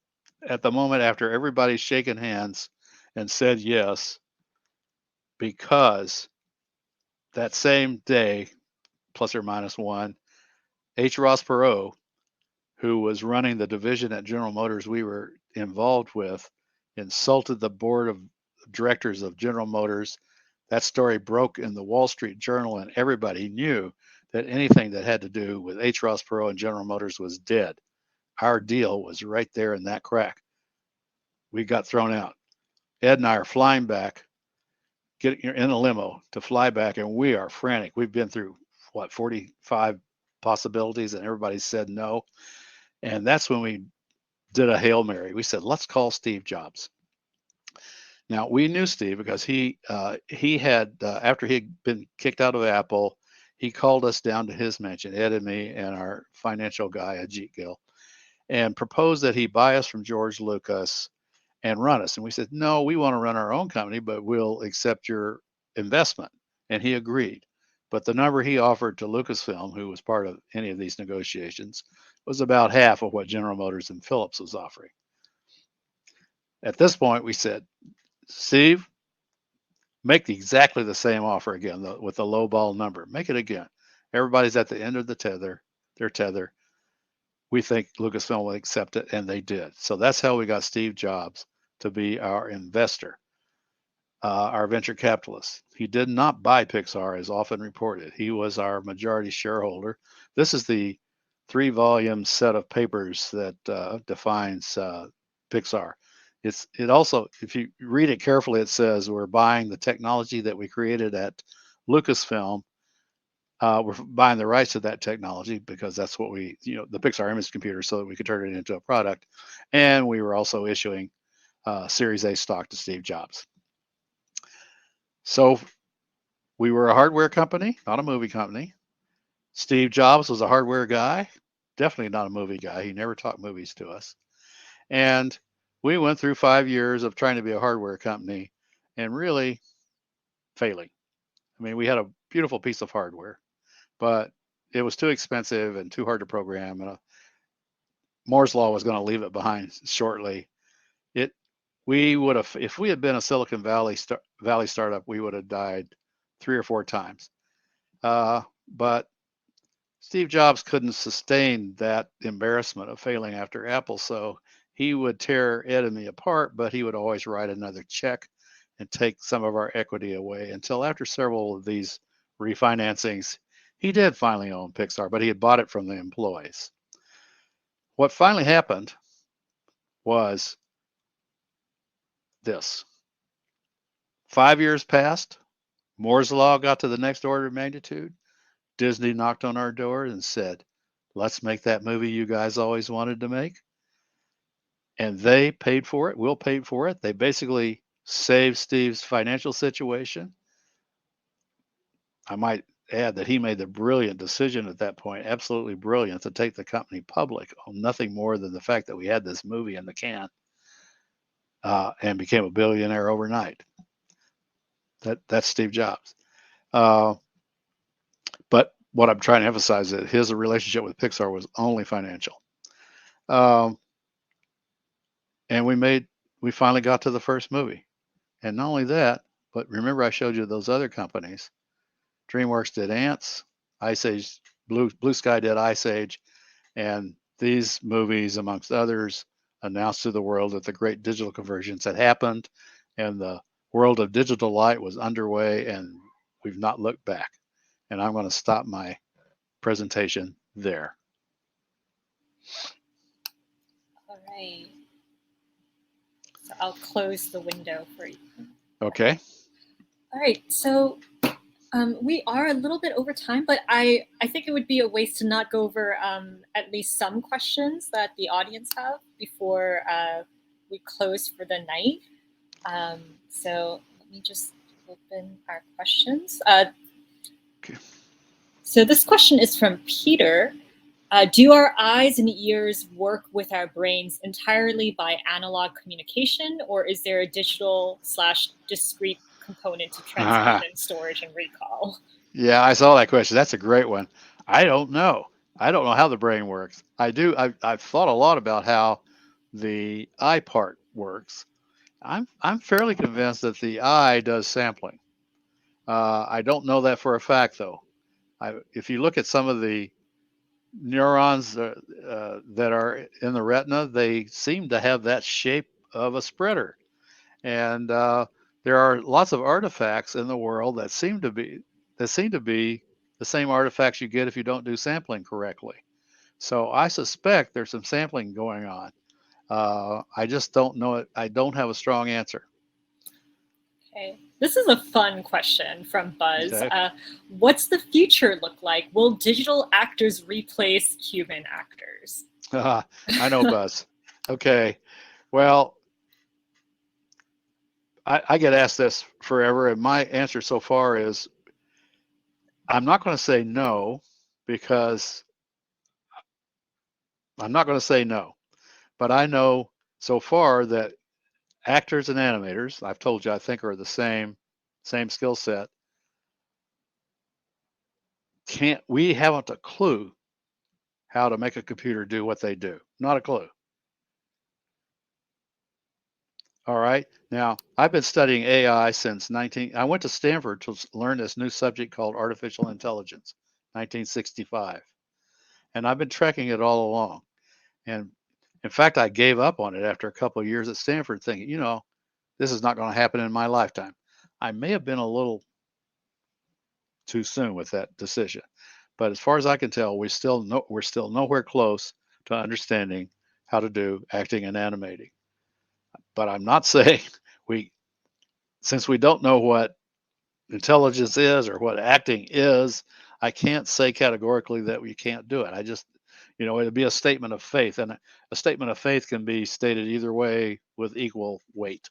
at the moment after everybody's shaken hands and said yes, because that same day, plus or minus 1, H. Ross Perot, who was running the division at General Motors we were involved with, insulted the board of directors of General Motors. That story broke in the Wall Street Journal, and everybody knew that anything that had to do with H. Ross Perot and General Motors was dead. Our deal was right there in that crack. We got thrown out. Ed and I are flying back, getting in a limo to fly back, and we are frantic. We've been through, 45 possibilities, and everybody said no. And that's when we did a Hail Mary. We said, let's call Steve Jobs. Now, we knew Steve because he had, after he had been kicked out of Apple, he called us down to his mansion, Ed and me and our financial guy, Ajit Gill, and proposed that he buy us from George Lucas and run us. And we said, no, we want to run our own company, but we'll accept your investment. And he agreed. But the number he offered to Lucasfilm, who was part of any of these negotiations, was about half of what General Motors and Philips was offering. At this point, we said, Steve, make exactly the same offer again with the low ball number. Make it again. Everybody's at the end of their tether. We think Lucasfilm will accept it, and they did. So that's how we got Steve Jobs to be our investor, our venture capitalist. He did not buy Pixar, as often reported. He was our majority shareholder. This is the 3-volume set of papers that defines Pixar. It also, if you read it carefully, it says we're buying the technology that we created at Lucasfilm. We're buying the rights to that technology because that's what the Pixar image computer, so that we could turn it into a product. And we were also issuing Series A stock to Steve Jobs. So we were a hardware company, not a movie company. Steve Jobs was a hardware guy. definitely not a movie guy. He never talked movies to us. And we went through 5 years of trying to be a hardware company and really failing. I mean, we had a beautiful piece of hardware, but it was too expensive and too hard to program. And Moore's law was going to leave it behind shortly. It we would have, if we had been a Silicon Valley startup, we would have died 3 or 4 times. But Steve Jobs couldn't sustain that embarrassment of failing after Apple, so he would tear Ed and me apart, but he would always write another check and take some of our equity away until after several of these refinancings, he did finally own Pixar, but he had bought it from the employees. What finally happened was this. 5 years passed. Moore's law got to the next order of magnitude. Disney knocked on our door and said, let's make that movie you guys always wanted to make. And they paid for it. Will paid for it. They basically saved Steve's financial situation. I might add that he made the brilliant decision at that point, absolutely brilliant, to take the company public on nothing more than the fact that we had this movie in the can, and became a billionaire overnight. That's Steve Jobs. But what I'm trying to emphasize is that his relationship with Pixar was only financial. And we finally got to the first movie. And not only that, but remember I showed you those other companies. DreamWorks did Ants, Ice Age, Blue Sky did Ice Age, and these movies, amongst others, announced to the world that the great digital convergence had happened and the world of digital light was underway, and we've not looked back. And I'm going to stop my presentation there. All right. So I'll close the window for you. Okay. All right. So we are a little bit over time, but I think it would be a waste to not go over at least some questions that the audience have before we close for the night. So let me just open our questions. Okay. So this question is from Peter. Do our eyes and ears work with our brains entirely by analog communication, or is there a digital/discrete component to transmission, storage, and recall? Yeah, I saw that question. That's a great one. I don't know. I don't know how the brain works. I've thought a lot about how the eye part works. I'm fairly convinced that the eye does sampling. I don't know that for a fact, though. If you look at some of the neurons that are in the retina, they seem to have that shape of a spreader. And there are lots of artifacts in the world that seem to be the same artifacts you get if you don't do sampling correctly. So I suspect there's some sampling going on. I just don't know it. I don't have a strong answer. Okay. This is a fun question from Buzz. Okay. What's the future look like? Will digital actors replace human actors? I know, Buzz. Okay. Well, I get asked this forever, and my answer so far is I'm not going to say no, because I'm not going to say no. But I know so far that actors and animators, I've told you, I think are the same skill set. We haven't a clue how to make a computer do what they do. Not a clue. All right. Now, I've been studying AI since I went to Stanford to learn this new subject called artificial intelligence, 1965. And I've been tracking it all along. And in fact, I gave up on it after a couple of years at Stanford, thinking, this is not going to happen in my lifetime. I may have been a little too soon with that decision. But as far as I can tell, we're still nowhere close to understanding how to do acting and animating. But I'm not saying since we don't know what intelligence is or what acting is, I can't say categorically that we can't do it. I just, it'd be a statement of faith, and a statement of faith can be stated either way with equal weight.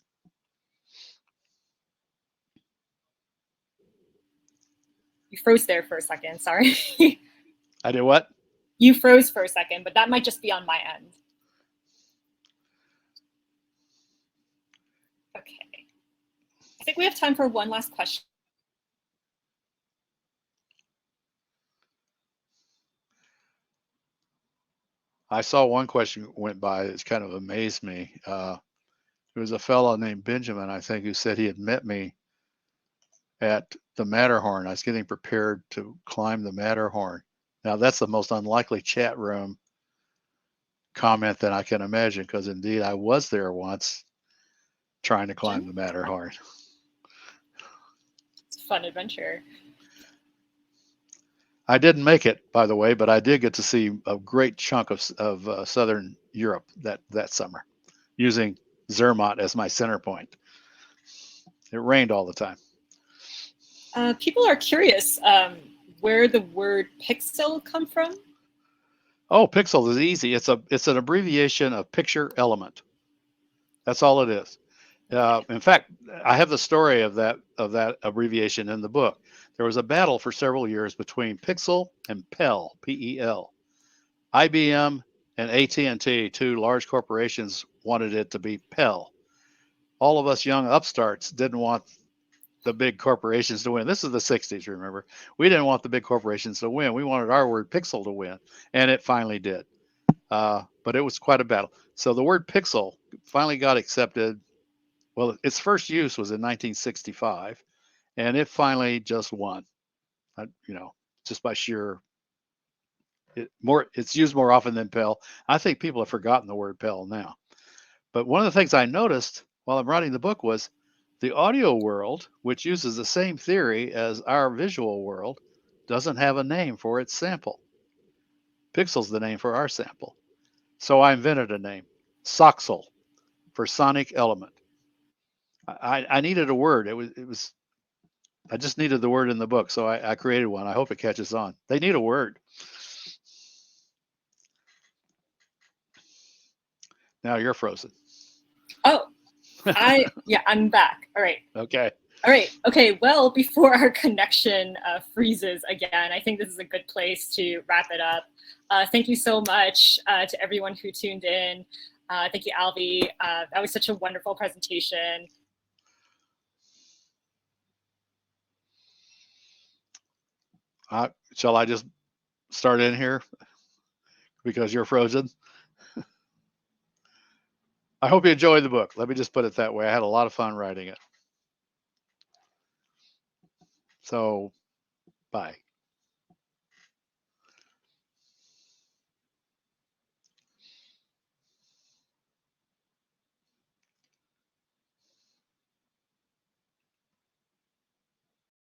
You froze there for a second. Sorry. I did what? You froze for a second, but that might just be on my end. Okay. I think we have time for one last question. I saw one question went by that's kind of amazed me. There was a fellow named Benjamin, I think, who said he had met me at the Matterhorn. I was getting prepared to climb the Matterhorn. Now, that's the most unlikely chat room comment that I can imagine, because indeed I was there once trying to climb the Matterhorn. It's a fun adventure. I didn't make it, by the way, but I did get to see a great chunk of Southern Europe that summer, using Zermatt as my center point. It rained all the time. People are curious where the word pixel come from. Oh, pixel is easy. It's an abbreviation of picture element. That's all it is. In fact, I have the story of that abbreviation in the book. There was a battle for several years between Pixel and PEL, P-E-L. IBM and AT&T, two large corporations, wanted it to be PEL. All of us young upstarts didn't want the big corporations to win. This is the 60s, remember? We didn't want the big corporations to win. We wanted our word pixel to win, and it finally did. But it was quite a battle. So the word pixel finally got accepted. Well, its first use was in 1965, and it finally just won. Just by sheer it's used more often than PEL. I think people have forgotten the word PEL now. But one of the things I noticed while I'm writing the book was the audio world, which uses the same theory as our visual world, doesn't have a name for its sample. Pixel's the name for our sample. So I invented a name, Soxel, for sonic element. I needed a word. I just needed the word in the book, so I created one. I hope it catches on. They need a word. Now you're frozen. Oh, I'm back. All right. Okay. All right. Okay. Well, before our connection freezes again, I think this is a good place to wrap it up. Thank you so much to everyone who tuned in. Thank you, Alvi. That was such a wonderful presentation. Shall I just start in here because you're frozen? I hope you enjoyed the book. Let me just put it that way. I had a lot of fun writing it. So, bye.